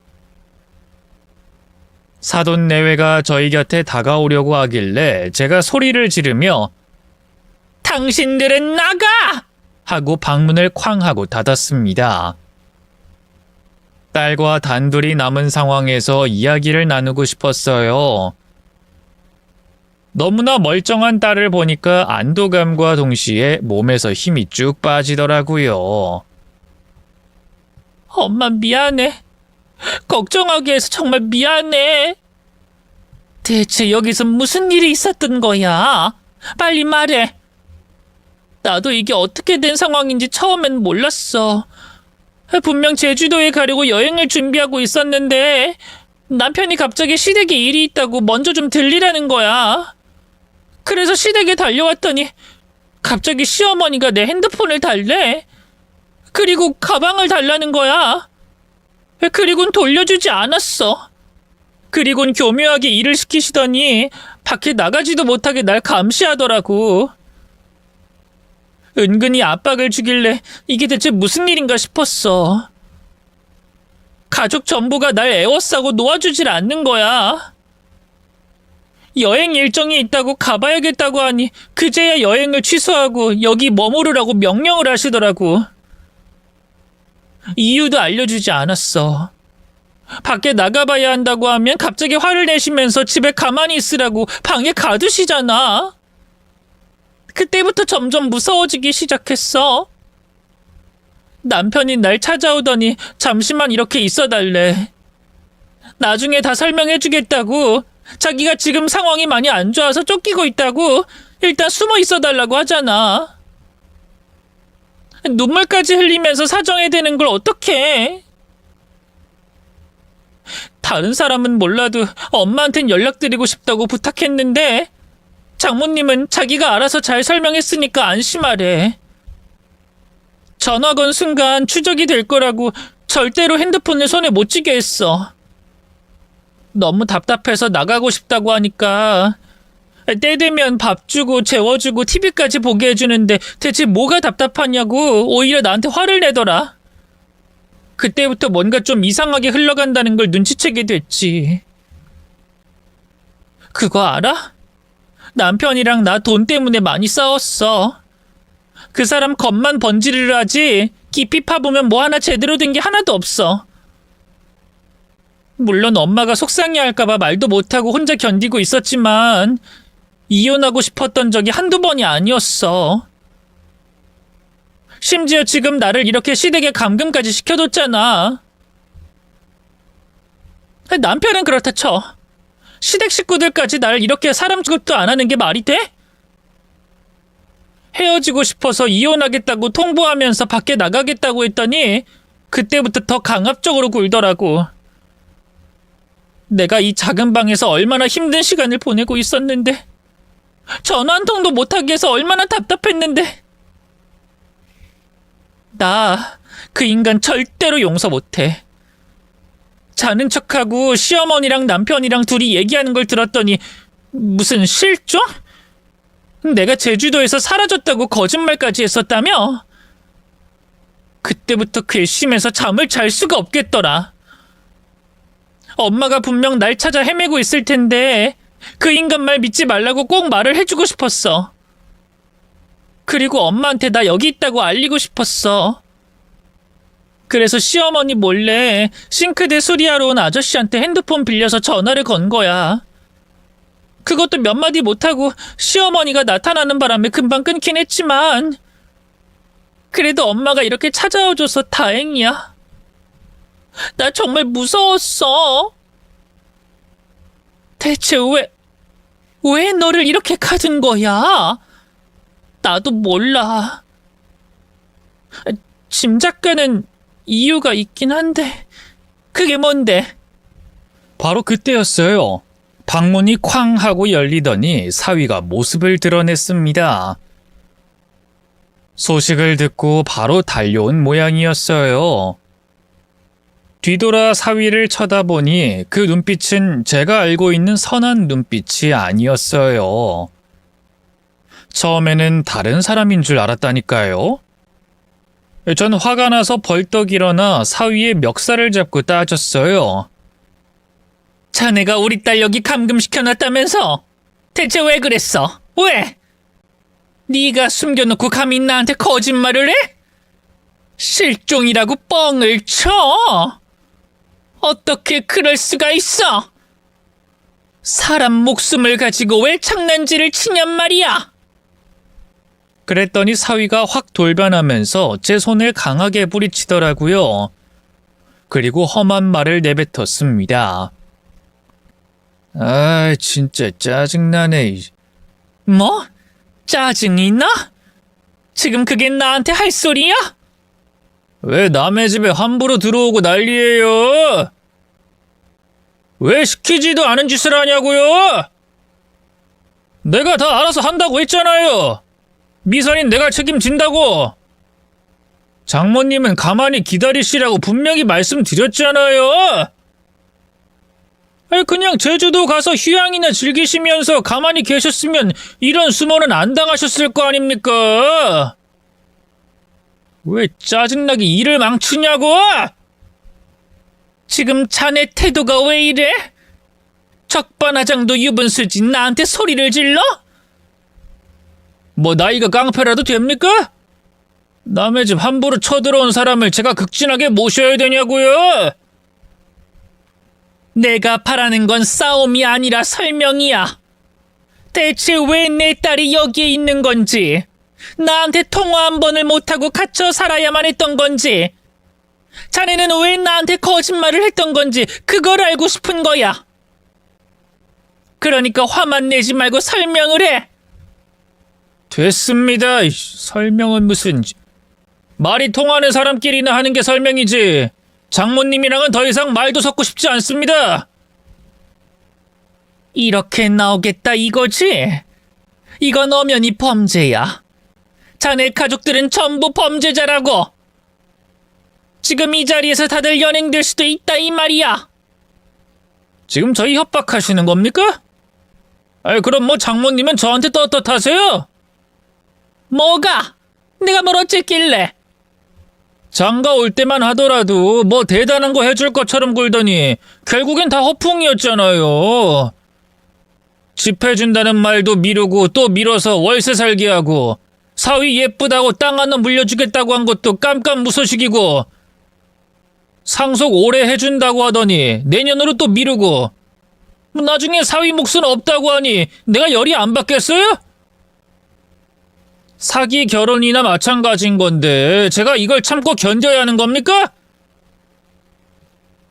사돈 내외가 저희 곁에 다가오려고 하길래 제가 소리를 지르며 당신들은 나가! 하고 방문을 쾅 하고 닫았습니다. 딸과 단둘이 남은 상황에서 이야기를 나누고 싶었어요. 너무나 멀쩡한 딸을 보니까 안도감과 동시에 몸에서 힘이 쭉 빠지더라고요. 엄마 미안해. 걱정하게 해서 정말 미안해. 대체 여기서 무슨 일이 있었던 거야? 빨리 말해. 나도 이게 어떻게 된 상황인지 처음엔 몰랐어. 분명 제주도에 가려고 여행을 준비하고 있었는데 남편이 갑자기 시댁에 일이 있다고 먼저 좀 들리라는 거야. 그래서 시댁에 달려왔더니 갑자기 시어머니가 내 핸드폰을 달래. 그리고 가방을 달라는 거야. 그리곤 돌려주지 않았어. 그리곤 교묘하게 일을 시키시더니 밖에 나가지도 못하게 날 감시하더라고. 은근히 압박을 주길래 이게 대체 무슨 일인가 싶었어. 가족 전부가 날 애워싸고 놓아주질 않는 거야. 여행 일정이 있다고 가봐야겠다고 하니 그제야 여행을 취소하고 여기 머무르라고 명령을 하시더라고. 이유도 알려주지 않았어. 밖에 나가봐야 한다고 하면 갑자기 화를 내시면서 집에 가만히 있으라고 방에 가두시잖아. 그때부터 점점 무서워지기 시작했어. 남편이 날 찾아오더니 잠시만 이렇게 있어달래. 나중에 다 설명해주겠다고. 자기가 지금 상황이 많이 안 좋아서 쫓기고 있다고 일단 숨어 있어달라고 하잖아. 눈물까지 흘리면서 사정해대는 걸 어떡해. 다른 사람은 몰라도 엄마한텐 연락드리고 싶다고 부탁했는데 장모님은 자기가 알아서 잘 설명했으니까 안심하래. 전화 건 순간 추적이 될 거라고 절대로 핸드폰을 손에 못 쥐게 했어. 너무 답답해서 나가고 싶다고 하니까 때 되면 밥 주고 재워주고 TV까지 보게 해주는데 대체 뭐가 답답하냐고 오히려 나한테 화를 내더라. 그때부터 뭔가 좀 이상하게 흘러간다는 걸 눈치채게 됐지. 그거 알아? 남편이랑 나 돈 때문에 많이 싸웠어. 그 사람 겉만 번지르르 하지 깊이 파보면 뭐 하나 제대로 된 게 하나도 없어. 물론 엄마가 속상해할까봐 말도 못하고 혼자 견디고 있었지만 이혼하고 싶었던 적이 한두 번이 아니었어. 심지어 지금 나를 이렇게 시댁에 감금까지 시켜뒀잖아. 남편은 그렇다 쳐. 시댁 식구들까지 나를 이렇게 사람 취급도 안 하는 게 말이 돼? 헤어지고 싶어서 이혼하겠다고 통보하면서 밖에 나가겠다고 했더니 그때부터 더 강압적으로 굴더라고. 내가 이 작은 방에서 얼마나 힘든 시간을 보내고 있었는데 전화 한 통도 못하게 해서 얼마나 답답했는데 나 그 인간 절대로 용서 못해. 자는 척하고 시어머니랑 남편이랑 둘이 얘기하는 걸 들었더니 무슨 실종? 내가 제주도에서 사라졌다고 거짓말까지 했었다며? 그때부터 괘씸해서 잠을 잘 수가 없겠더라. 엄마가 분명 날 찾아 헤매고 있을 텐데 그 인간 말 믿지 말라고 꼭 말을 해주고 싶었어. 그리고 엄마한테 나 여기 있다고 알리고 싶었어. 그래서 시어머니 몰래 싱크대 수리하러 온 아저씨한테 핸드폰 빌려서 전화를 건 거야. 그것도 몇 마디 못하고 시어머니가 나타나는 바람에 금방 끊긴 했지만 그래도 엄마가 이렇게 찾아와줘서 다행이야. 나 정말 무서웠어. 대체 왜 너를 이렇게 가둔 거야? 나도 몰라. 짐작가는 이유가 있긴 한데 그게 뭔데? 바로 그때였어요. 방문이 쾅 하고 열리더니 사위가 모습을 드러냈습니다. 소식을 듣고 바로 달려온 모양이었어요. 뒤돌아 사위를 쳐다보니 그 눈빛은 제가 알고 있는 선한 눈빛이 아니었어요. 처음에는 다른 사람인 줄 알았다니까요. 전 화가 나서 벌떡 일어나 사위의 멱살을 잡고 따졌어요. 자네가 우리 딸 여기 감금시켜놨다면서? 대체 왜 그랬어? 왜? 네가 숨겨놓고 감히 나한테 거짓말을 해? 실종이라고 뻥을 쳐? 어떻게 그럴 수가 있어? 사람 목숨을 가지고 왜 장난질을 치냔 말이야? 그랬더니 사위가 확 돌변하면서 제 손을 강하게 부리치더라고요. 그리고 험한 말을 내뱉었습니다. 아, 진짜 짜증나네. 뭐? 짜증이 나? 지금 그게 나한테 할 소리야? 왜 남의 집에 함부로 들어오고 난리예요? 왜 시키지도 않은 짓을 하냐고요? 내가 다 알아서 한다고 했잖아요. 미선인 내가 책임진다고. 장모님은 가만히 기다리시라고 분명히 말씀드렸잖아요. 그냥 제주도 가서 휴양이나 즐기시면서 가만히 계셨으면 이런 수모는 안 당하셨을 거 아닙니까? 왜 짜증나게 일을 망치냐고? 지금 자네 태도가 왜 이래? 적반하장도 유분수지 나한테 소리를 질러? 뭐 나이가 깡패라도 됩니까? 남의 집 함부로 쳐들어온 사람을 제가 극진하게 모셔야 되냐고요? 내가 바라는 건 싸움이 아니라 설명이야. 대체 왜 내 딸이 여기에 있는 건지, 나한테 통화 한 번을 못하고 갇혀 살아야만 했던 건지, 자네는 왜 나한테 거짓말을 했던 건지 그걸 알고 싶은 거야. 그러니까 화만 내지 말고 설명을 해. 됐습니다. 설명은 무슨... 말이 통하는 사람끼리나 하는 게 설명이지. 장모님이랑은 더 이상 말도 섞고 싶지 않습니다. 이렇게 나오겠다 이거지? 이건 엄연히 범죄야. 자네 가족들은 전부 범죄자라고. 지금 이 자리에서 다들 연행될 수도 있다 이 말이야. 지금 저희 협박하시는 겁니까? 그럼 뭐 장모님은 저한테 떳떳하세요? 뭐가? 내가 뭘 어쨌길래? 장가 올 때만 하더라도 뭐 대단한 거 해줄 것처럼 굴더니 결국엔 다 허풍이었잖아요. 집 해준다는 말도 미루고 또 미뤄서 월세 살게 하고, 사위 예쁘다고 땅 하나 물려주겠다고 한 것도 깜깜 무소식이고, 상속 오래 해준다고 하더니 내년으로 또 미루고, 나중에 사위 몫은 없다고 하니 내가 열이 안 받겠어요? 사기 결혼이나 마찬가지인 건데 제가 이걸 참고 견뎌야 하는 겁니까?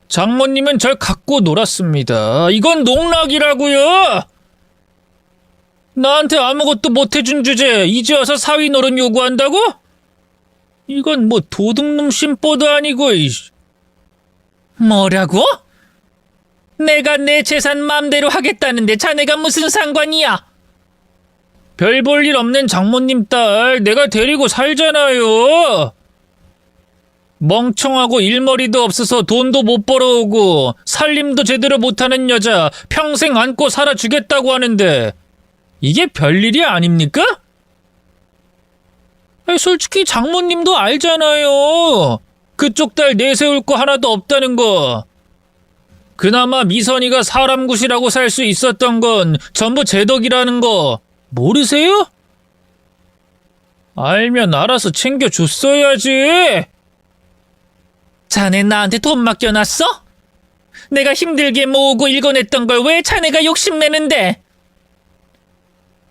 장모님은 절 갖고 놀았습니다. 이건 농락이라고요. 나한테 아무것도 못해준 주제에 이제 와서 사위 노릇 요구한다고? 이건 뭐 도둑놈 심보도 아니고. 뭐라고? 내가 내 재산 맘대로 하겠다는데 자네가 무슨 상관이야? 별 볼 일 없는 장모님 딸 내가 데리고 살잖아요. 멍청하고 일머리도 없어서 돈도 못 벌어오고 살림도 제대로 못하는 여자 평생 안고 살아주겠다고 하는데 이게 별일이 아닙니까? 솔직히 장모님도 알잖아요. 그쪽 딸 내세울 거 하나도 없다는 거. 그나마 미선이가 사람 굿이라고 살 수 있었던 건 전부 제 덕이라는 거 모르세요? 알면 알아서 챙겨줬어야지. 자네 나한테 돈 맡겨놨어? 내가 힘들게 모으고 일궈냈던 걸 왜 자네가 욕심내는데?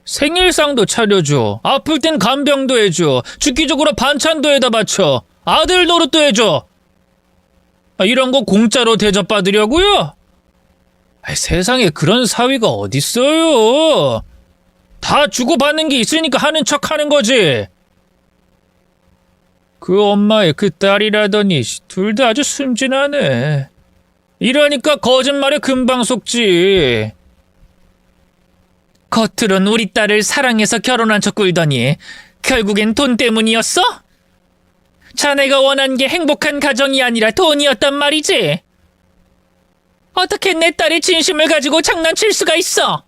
생일상도 차려줘. 아플 땐 간병도 해줘. 주기적으로 반찬도 해다 바쳐. 아들 노릇도 해줘. 이런 거 공짜로 대접받으려고요? 세상에 그런 사위가 어딨어요. 다 주고받는 게 있으니까 하는 척 하는 거지. 그 엄마의 그 딸이라더니 둘 다 아주 순진하네. 이러니까 거짓말에 금방 속지. 겉으론 우리 딸을 사랑해서 결혼한 척 굴더니 결국엔 돈 때문이었어? 자네가 원한 게 행복한 가정이 아니라 돈이었단 말이지. 어떻게 내 딸의 진심을 가지고 장난칠 수가 있어?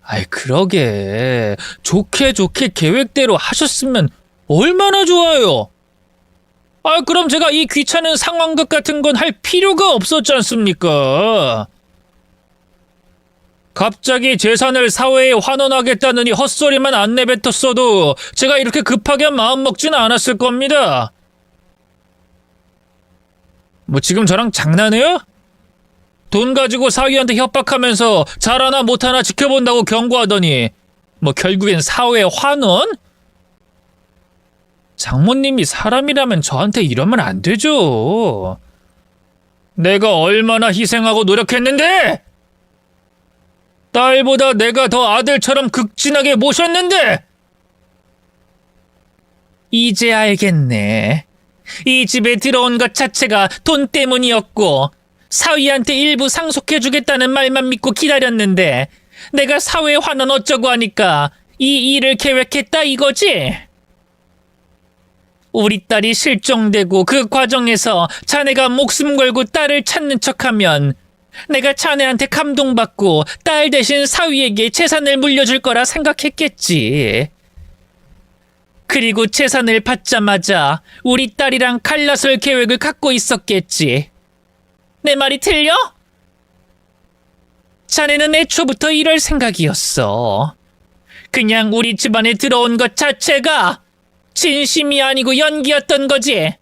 아이, 그러게. 좋게 계획대로 하셨으면 얼마나 좋아요. 아, 그럼 제가 이 귀찮은 상황극 같은 건 할 필요가 없었지 않습니까? 갑자기 재산을 사회에 환원하겠다느니 헛소리만 안 내뱉었어도 제가 이렇게 급하게 마음먹지는 않았을 겁니다. 뭐 지금 저랑 장난해요? 돈 가지고 사위한테 협박하면서 잘하나 못하나 지켜본다고 경고하더니 뭐 결국엔 사회 환원? 장모님이 사람이라면 저한테 이러면 안 되죠. 내가 얼마나 희생하고 노력했는데! 딸보다 내가 더 아들처럼 극진하게 모셨는데! 이제 알겠네. 이 집에 들어온 것 자체가 돈 때문이었고 사위한테 일부 상속해주겠다는 말만 믿고 기다렸는데 내가 사회 환원 어쩌고 하니까 이 일을 계획했다 이거지? 우리 딸이 실종되고 그 과정에서 자네가 목숨 걸고 딸을 찾는 척하면 내가 자네한테 감동받고 딸 대신 사위에게 재산을 물려줄 거라 생각했겠지. 그리고 재산을 받자마자 우리 딸이랑 갈라설 계획을 갖고 있었겠지. 내 말이 틀려? 자네는 애초부터 이럴 생각이었어. 그냥 우리 집안에 들어온 것 자체가 진심이 아니고 연기였던 거지.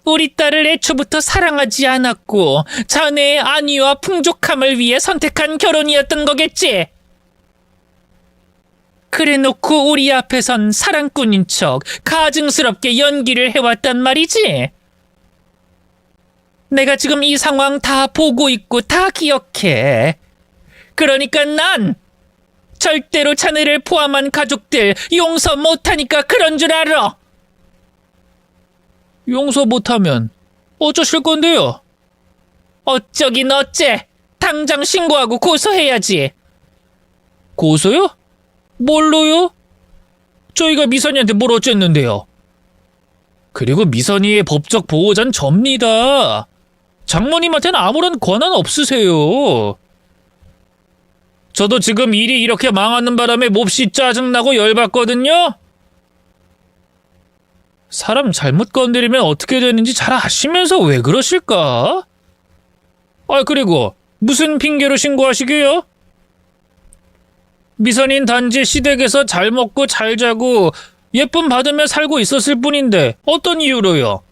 우리 딸을 애초부터 사랑하지 않았고 자네의 안위와 풍족함을 위해 선택한 결혼이었던 거겠지. 그래놓고 우리 앞에선 사랑꾼인 척 가증스럽게 연기를 해왔단 말이지. 내가 지금 이 상황 다 보고 있고 다 기억해. 그러니까 난 절대로 자네를 포함한 가족들 용서 못하니까 그런 줄 알아. 용서 못하면 어쩌실 건데요? 어쩌긴 어째. 당장 신고하고 고소해야지. 고소요? 뭘로요? 저희가 미선이한테 뭘 어쨌는데요? 그리고 미선이의 법적 보호자는 접니다. 장모님한테는 아무런 권한 없으세요. 저도 지금 일이 이렇게 망하는 바람에 몹시 짜증나고 열받거든요. 사람 잘못 건드리면 어떻게 되는지 잘 아시면서 왜 그러실까? 아, 그리고 무슨 핑계로 신고하시게요? 미선인 단지 시댁에서 잘 먹고 잘 자고 예쁨 받으며 살고 있었을 뿐인데 어떤 이유로요?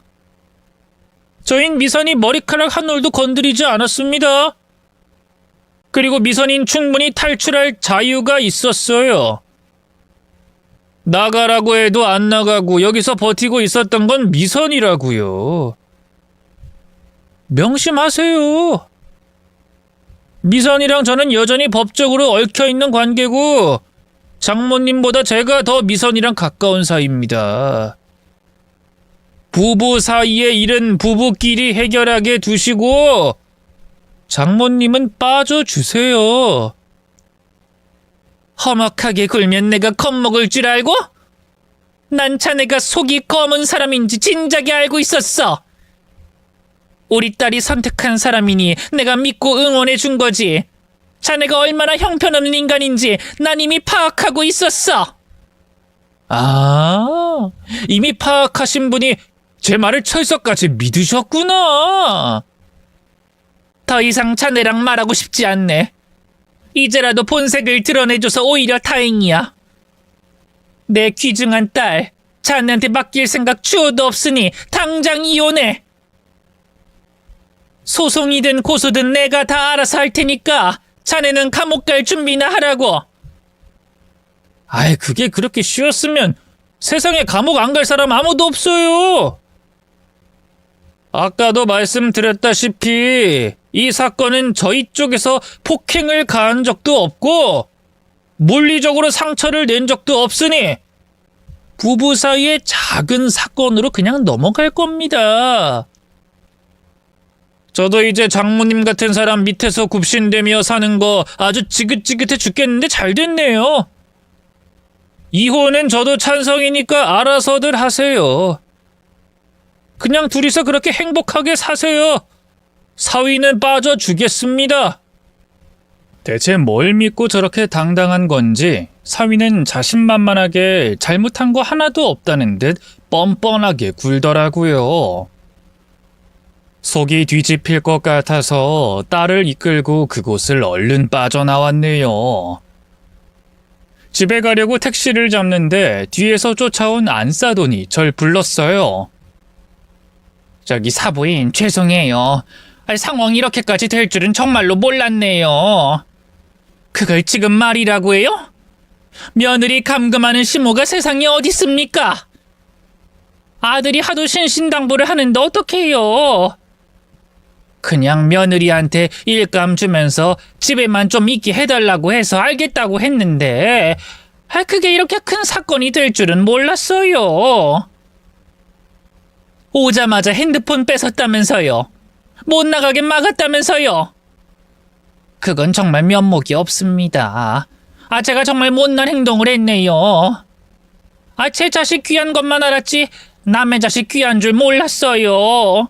저흰 미선이 머리카락 한 올도 건드리지 않았습니다. 그리고 미선인 충분히 탈출할 자유가 있었어요. 나가라고 해도 안 나가고 여기서 버티고 있었던 건 미선이라고요. 명심하세요. 미선이랑 저는 여전히 법적으로 얽혀있는 관계고 장모님보다 제가 더 미선이랑 가까운 사이입니다. 부부 사이의 일은 부부끼리 해결하게 두시고 장모님은 빠져주세요. 험악하게 굴면 내가 겁먹을 줄 알고? 난 자네가 속이 검은 사람인지 진작에 알고 있었어. 우리 딸이 선택한 사람이니 내가 믿고 응원해 준 거지. 자네가 얼마나 형편없는 인간인지 난 이미 파악하고 있었어. 아, 이미 파악하신 분이 제 말을 철석같이 믿으셨구나. 더 이상 자네랑 말하고 싶지 않네. 이제라도 본색을 드러내줘서 오히려 다행이야. 내 귀중한 딸, 자네한테 맡길 생각 추호도 없으니 당장 이혼해. 소송이든 고소든 내가 다 알아서 할 테니까 자네는 감옥 갈 준비나 하라고. 아이, 그게 그렇게 쉬웠으면 세상에 감옥 안 갈 사람 아무도 없어요. 아까도 말씀드렸다시피 이 사건은 저희 쪽에서 폭행을 가한 적도 없고 물리적으로 상처를 낸 적도 없으니 부부 사이의 작은 사건으로 그냥 넘어갈 겁니다. 저도 이제 장모님 같은 사람 밑에서 굽신대며 사는 거 아주 지긋지긋해 죽겠는데 잘 됐네요. 이혼은 저도 찬성이니까 알아서들 하세요. 그냥 둘이서 그렇게 행복하게 사세요. 사위는 빠져주겠습니다. 대체 뭘 믿고 저렇게 당당한 건지 사위는 자신만만하게 잘못한 거 하나도 없다는 듯 뻔뻔하게 굴더라고요. 속이 뒤집힐 것 같아서 딸을 이끌고 그곳을 얼른 빠져나왔네요. 집에 가려고 택시를 잡는데 뒤에서 쫓아온 안싸돈이 절 불렀어요. 저기 사부인 죄송해요. 상황이 이렇게까지 될 줄은 정말로 몰랐네요. 그걸 지금 말이라고 해요? 며느리 감금하는 시모가 세상에 어디 있습니까? 아들이 하도 신신당부를 하는데 어떡해요? 그냥 며느리한테 일감 주면서 집에만 좀 있게 해달라고 해서 알겠다고 했는데 그게 이렇게 큰 사건이 될 줄은 몰랐어요. 오자마자 핸드폰 뺏었다면서요. 못 나가게 막았다면서요. 그건 정말 면목이 없습니다. 제가 정말 못난 행동을 했네요. 제 자식 귀한 것만 알았지 남의 자식 귀한 줄 몰랐어요.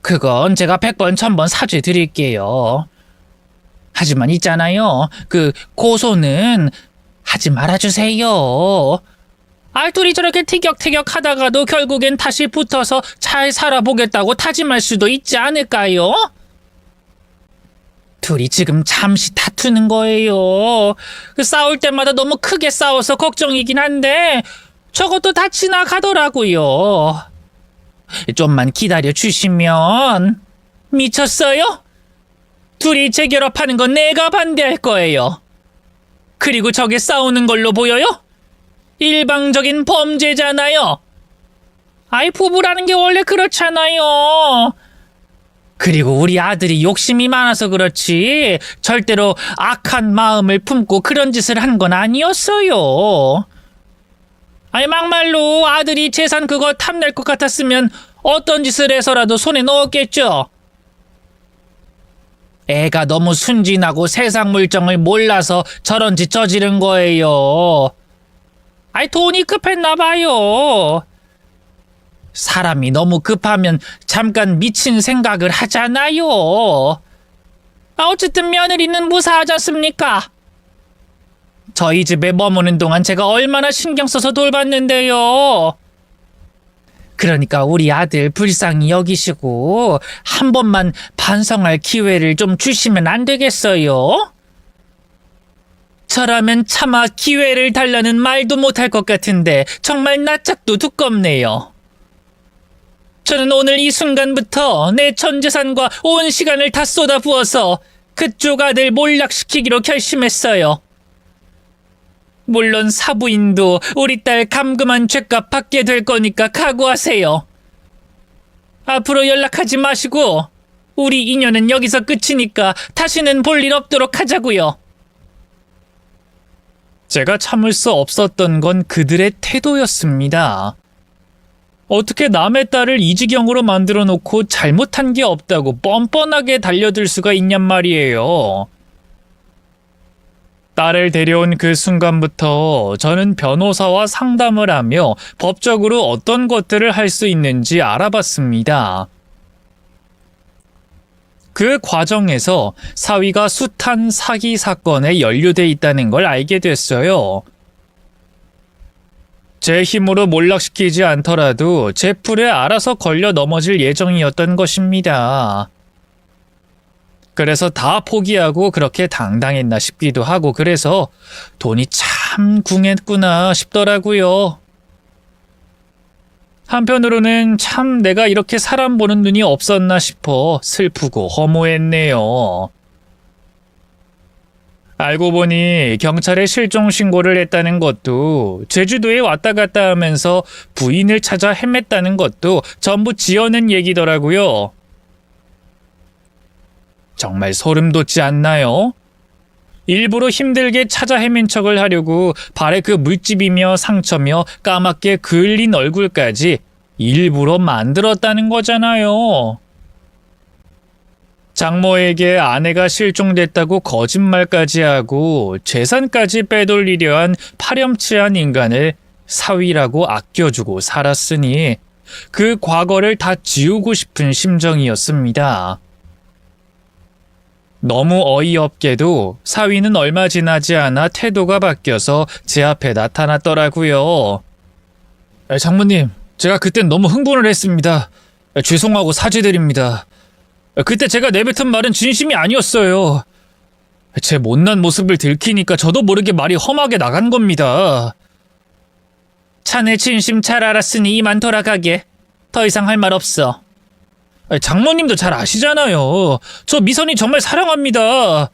그건 제가 100번 1000번 사죄 드릴게요. 하지만 있잖아요. 그 고소는 하지 말아주세요. 둘이 저렇게 티격태격 하다가도 결국엔 다시 붙어서 잘 살아보겠다고 다짐할 수도 있지 않을까요? 둘이 지금 잠시 다투는 거예요. 싸울 때마다 너무 크게 싸워서 걱정이긴 한데 저것도 다 지나가더라고요. 좀만 기다려 주시면. 미쳤어요? 둘이 재결합하는 건 내가 반대할 거예요. 그리고 저게 싸우는 걸로 보여요? 일방적인 범죄잖아요. 부부라는 게 원래 그렇잖아요. 그리고 우리 아들이 욕심이 많아서 그렇지 절대로 악한 마음을 품고 그런 짓을 한 건 아니었어요. 막말로 아들이 재산 그거 탐낼 것 같았으면 어떤 짓을 해서라도 손에 넣었겠죠. 애가 너무 순진하고 세상 물정을 몰라서 저런 짓 저지른 거예요. 돈이 급했나 봐요. 사람이 너무 급하면 잠깐 미친 생각을 하잖아요. 어쨌든 며느리는 무사하지 않습니까? 저희 집에 머무는 동안 제가 얼마나 신경 써서 돌봤는데요. 그러니까 우리 아들 불쌍히 여기시고 한 번만 반성할 기회를 좀 주시면 안 되겠어요? 저라면 차마 기회를 달라는 말도 못할 것 같은데 정말 낯짝도 두껍네요. 저는 오늘 이 순간부터 내 전 재산과 온 시간을 다 쏟아부어서 그쪽 아들 몰락시키기로 결심했어요. 물론 사부인도 우리 딸 감금한 죄값 받게 될 거니까 각오하세요. 앞으로 연락하지 마시고 우리 인연은 여기서 끝이니까 다시는 볼 일 없도록 하자고요. 제가 참을 수 없었던 건 그들의 태도였습니다. 어떻게 남의 딸을 이 지경으로 만들어 놓고 잘못한 게 없다고 뻔뻔하게 달려들 수가 있냔 말이에요. 딸을 데려온 그 순간부터 저는 변호사와 상담을 하며 법적으로 어떤 것들을 할 수 있는지 알아봤습니다. 그 과정에서 사위가 숱한 사기 사건에 연루돼 있다는 걸 알게 됐어요. 제 힘으로 몰락시키지 않더라도 제 풀에 알아서 걸려 넘어질 예정이었던 것입니다. 그래서 다 포기하고 그렇게 당당했나 싶기도 하고 그래서 돈이 참 궁했구나 싶더라고요. 한편으로는 참 내가 이렇게 사람 보는 눈이 없었나 싶어 슬프고 허무했네요. 알고 보니 경찰에 실종 신고를 했다는 것도 제주도에 왔다 갔다 하면서 부인을 찾아 헤맸다는 것도 전부 지어낸 얘기더라고요. 정말 소름 돋지 않나요? 일부러 힘들게 찾아 헤맨 척을 하려고 발에 그 물집이며 상처며 까맣게 그을린 얼굴까지 일부러 만들었다는 거잖아요. 장모에게 아내가 실종됐다고 거짓말까지 하고 재산까지 빼돌리려 한 파렴치한 인간을 사위라고 아껴주고 살았으니 그 과거를 다 지우고 싶은 심정이었습니다. 너무 어이없게도 사위는 얼마 지나지 않아 태도가 바뀌어서 제 앞에 나타났더라고요. 장모님, 제가 그땐 너무 흥분을 했습니다. 죄송하고 사죄드립니다. 그때 제가 내뱉은 말은 진심이 아니었어요. 제 못난 모습을 들키니까 저도 모르게 말이 험하게 나간 겁니다. 자네 진심 잘 알았으니 이만 돌아가게. 더 이상 할 말 없어. 장모님도 잘 아시잖아요. 저 미선이 정말 사랑합니다.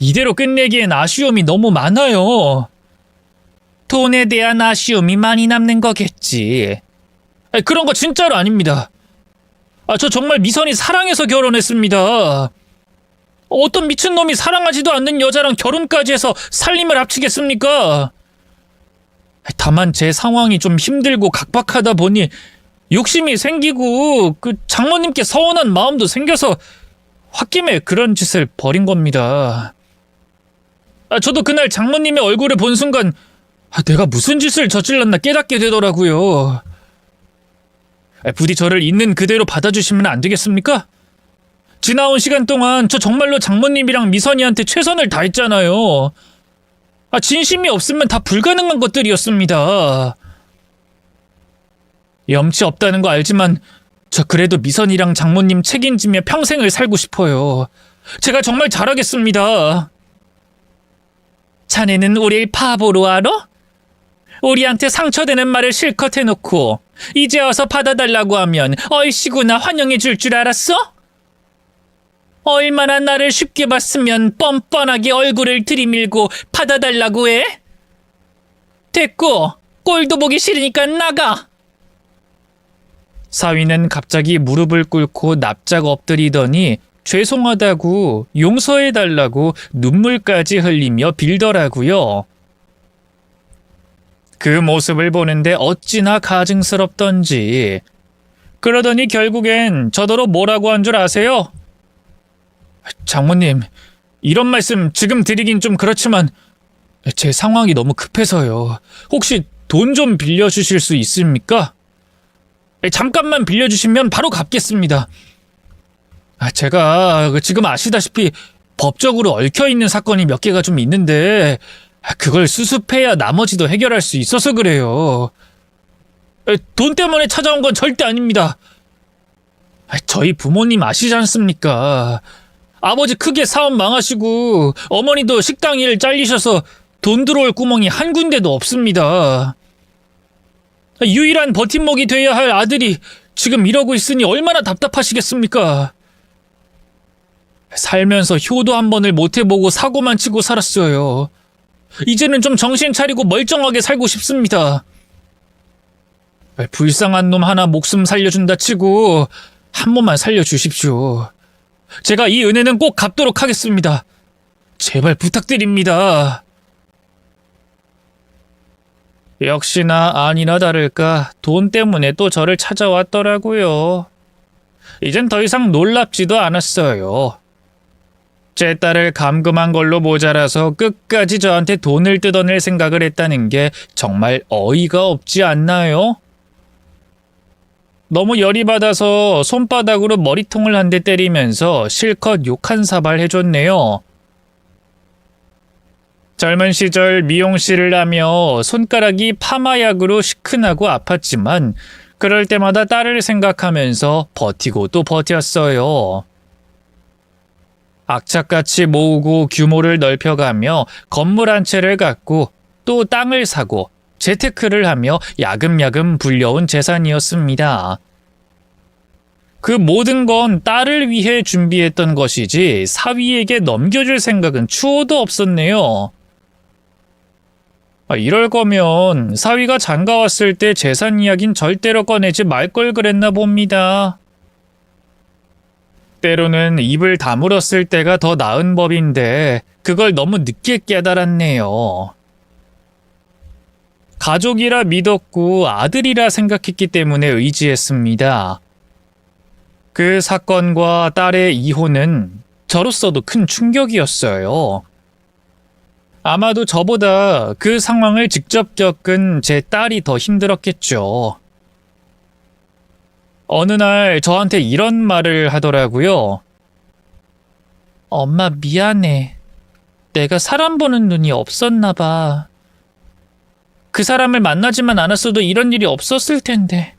이대로 끝내기엔 아쉬움이 너무 많아요. 돈에 대한 아쉬움이 많이 남는 거겠지. 그런 거 진짜로 아닙니다. 저 정말 미선이 사랑해서 결혼했습니다. 어떤 미친놈이 사랑하지도 않는 여자랑 결혼까지 해서 살림을 합치겠습니까? 다만 제 상황이 좀 힘들고 각박하다 보니 욕심이 생기고 그 장모님께 서운한 마음도 생겨서 홧김에 그런 짓을 벌인 겁니다. 저도 그날 장모님의 얼굴을 본 순간 내가 무슨 짓을 저질렀나 깨닫게 되더라고요. 부디 저를 있는 그대로 받아주시면 안 되겠습니까? 지나온 시간 동안 저 정말로 장모님이랑 미선이한테 최선을 다했잖아요. 진심이 없으면 다 불가능한 것들이었습니다. 염치 없다는 거 알지만 저 그래도 미선이랑 장모님 책임지며 평생을 살고 싶어요. 제가 정말 잘하겠습니다. 자네는 우릴 바보로 알아? 우리한테 상처되는 말을 실컷 해놓고 이제 와서 받아달라고 하면 얼씨구나 환영해 줄 줄 알았어? 얼마나 나를 쉽게 봤으면 뻔뻔하게 얼굴을 들이밀고 받아달라고 해? 됐고, 꼴도 보기 싫으니까 나가! 사위는 갑자기 무릎을 꿇고 납작 엎드리더니 죄송하다고 용서해달라고 눈물까지 흘리며 빌더라고요. 그 모습을 보는데 어찌나 가증스럽던지. 그러더니 결국엔 저더러 뭐라고 한 줄 아세요? 장모님, 이런 말씀 지금 드리긴 좀 그렇지만 제 상황이 너무 급해서요. 혹시 돈 좀 빌려주실 수 있습니까? 잠깐만 빌려주시면 바로 갚겠습니다. 제가 지금 아시다시피 법적으로 얽혀있는 사건이 몇 개가 좀 있는데 그걸 수습해야 나머지도 해결할 수 있어서 그래요. 돈 때문에 찾아온 건 절대 아닙니다. 저희 부모님 아시지 않습니까? 아버지 크게 사업 망하시고 어머니도 식당 일 잘리셔서 돈 들어올 구멍이 한 군데도 없습니다. 유일한 버팀목이 돼야 할 아들이 지금 이러고 있으니 얼마나 답답하시겠습니까? 살면서 효도 한 번을 못 해보고 사고만 치고 살았어요. 이제는 좀 정신 차리고 멀쩡하게 살고 싶습니다. 불쌍한 놈 하나 목숨 살려준다 치고 한 번만 살려주십시오. 제가 이 은혜는 꼭 갚도록 하겠습니다. 제발 부탁드립니다. 역시나 아니나 다를까 돈 때문에 또 저를 찾아왔더라고요. 이젠 더 이상 놀랍지도 않았어요. 제 딸을 감금한 걸로 모자라서 끝까지 저한테 돈을 뜯어낼 생각을 했다는 게 정말 어이가 없지 않나요? 너무 열이 받아서 손바닥으로 머리통을 한 대 때리면서 실컷 욕 한 사발 해줬네요. 젊은 시절 미용실을 하며 손가락이 파마약으로 시큰하고 아팠지만 그럴 때마다 딸을 생각하면서 버티고 또 버텼어요. 악착같이 모으고 규모를 넓혀가며 건물 한 채를 갖고 또 땅을 사고 재테크를 하며 야금야금 불려온 재산이었습니다. 그 모든 건 딸을 위해 준비했던 것이지 사위에게 넘겨줄 생각은 추호도 없었네요. 이럴 거면 사위가 장가 왔을 때 재산 이야긴 절대로 꺼내지 말 걸 그랬나 봅니다. 때로는 입을 다물었을 때가 더 나은 법인데 그걸 너무 늦게 깨달았네요. 가족이라 믿었고 아들이라 생각했기 때문에 의지했습니다. 그 사건과 딸의 이혼은 저로서도 큰 충격이었어요. 아마도 저보다 그 상황을 직접 겪은 제 딸이 더 힘들었겠죠. 어느 날 저한테 이런 말을 하더라고요. 엄마 미안해. 내가 사람 보는 눈이 없었나 봐. 그 사람을 만나지만 않았어도 이런 일이 없었을 텐데.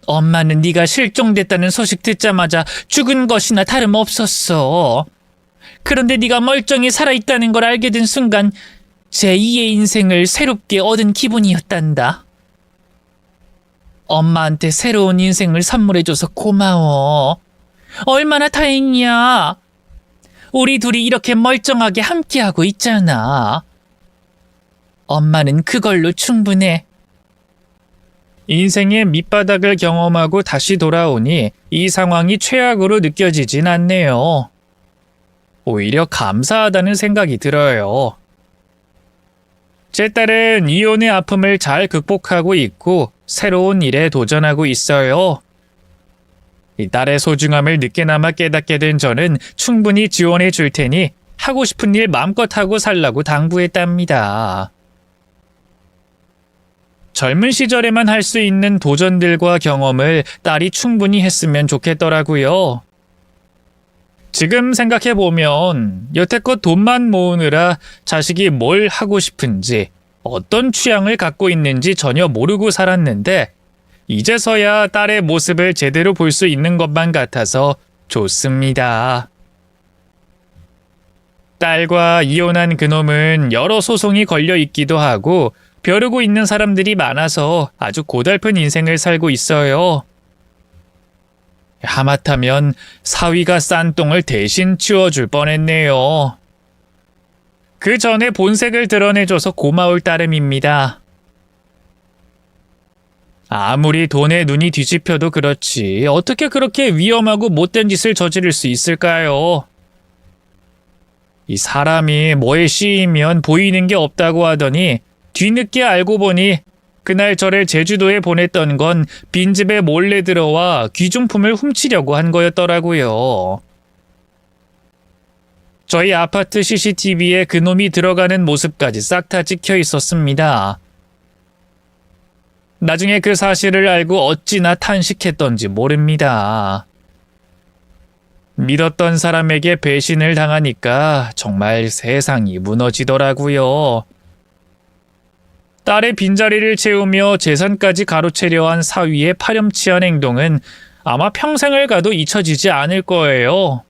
엄마는 네가 실종됐다는 소식 듣자마자 죽은 것이나 다름없었어. 그런데 네가 멀쩡히 살아있다는 걸 알게 된 순간 제2의 인생을 새롭게 얻은 기분이었단다. 엄마한테 새로운 인생을 선물해줘서 고마워. 얼마나 다행이야. 우리 둘이 이렇게 멀쩡하게 함께하고 있잖아. 엄마는 그걸로 충분해. 인생의 밑바닥을 경험하고 다시 돌아오니 이 상황이 최악으로 느껴지진 않네요. 오히려 감사하다는 생각이 들어요. 제 딸은 이혼의 아픔을 잘 극복하고 있고 새로운 일에 도전하고 있어요. 이 딸의 소중함을 늦게나마 깨닫게 된 저는 충분히 지원해 줄 테니 하고 싶은 일 마음껏 하고 살라고 당부했답니다. 젊은 시절에만 할 수 있는 도전들과 경험을 딸이 충분히 했으면 좋겠더라고요. 지금 생각해보면 여태껏 돈만 모으느라 자식이 뭘 하고 싶은지 어떤 취향을 갖고 있는지 전혀 모르고 살았는데 이제서야 딸의 모습을 제대로 볼 수 있는 것만 같아서 좋습니다. 딸과 이혼한 그놈은 여러 소송이 걸려 있기도 하고 벼르고 있는 사람들이 많아서 아주 고달픈 인생을 살고 있어요. 하마터면 사위가 싼 똥을 대신 치워줄 뻔했네요. 그 전에 본색을 드러내줘서 고마울 따름입니다. 아무리 돈에 눈이 뒤집혀도 그렇지 어떻게 그렇게 위험하고 못된 짓을 저지를 수 있을까요? 이 사람이 뭐에 씌이면 보이는 게 없다고 하더니 뒤늦게 알고 보니 그날 저를 제주도에 보냈던 건 빈집에 몰래 들어와 귀중품을 훔치려고 한 거였더라고요. 저희 아파트 CCTV에 그놈이 들어가는 모습까지 싹 다 찍혀 있었습니다. 나중에 그 사실을 알고 어찌나 탄식했던지 모릅니다. 믿었던 사람에게 배신을 당하니까 정말 세상이 무너지더라고요. 딸의 빈자리를 채우며 재산까지 가로채려 한 사위의 파렴치한 행동은 아마 평생을 가도 잊혀지지 않을 거예요.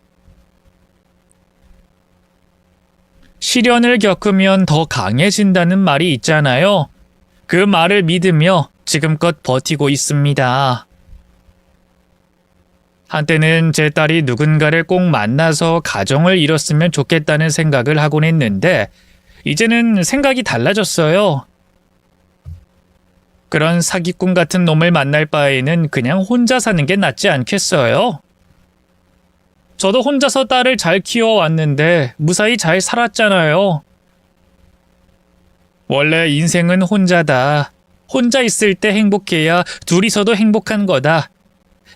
시련을 겪으면 더 강해진다는 말이 있잖아요. 그 말을 믿으며 지금껏 버티고 있습니다. 한때는 제 딸이 누군가를 꼭 만나서 가정을 이뤘으면 좋겠다는 생각을 하곤 했는데 이제는 생각이 달라졌어요. 그런 사기꾼 같은 놈을 만날 바에는 그냥 혼자 사는 게 낫지 않겠어요? 저도 혼자서 딸을 잘 키워왔는데 무사히 잘 살았잖아요. 원래 인생은 혼자다. 혼자 있을 때 행복해야 둘이서도 행복한 거다.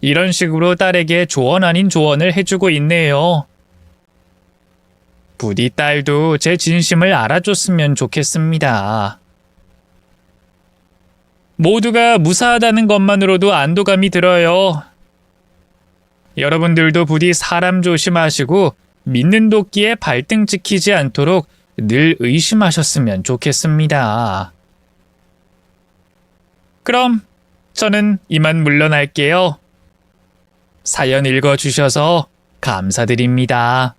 이런 식으로 딸에게 조언 아닌 조언을 해주고 있네요. 부디 딸도 제 진심을 알아줬으면 좋겠습니다. 모두가 무사하다는 것만으로도 안도감이 들어요. 여러분들도 부디 사람 조심하시고 믿는 도끼에 발등 찍히지 않도록 늘 의심하셨으면 좋겠습니다. 그럼 저는 이만 물러날게요. 사연 읽어주셔서 감사드립니다.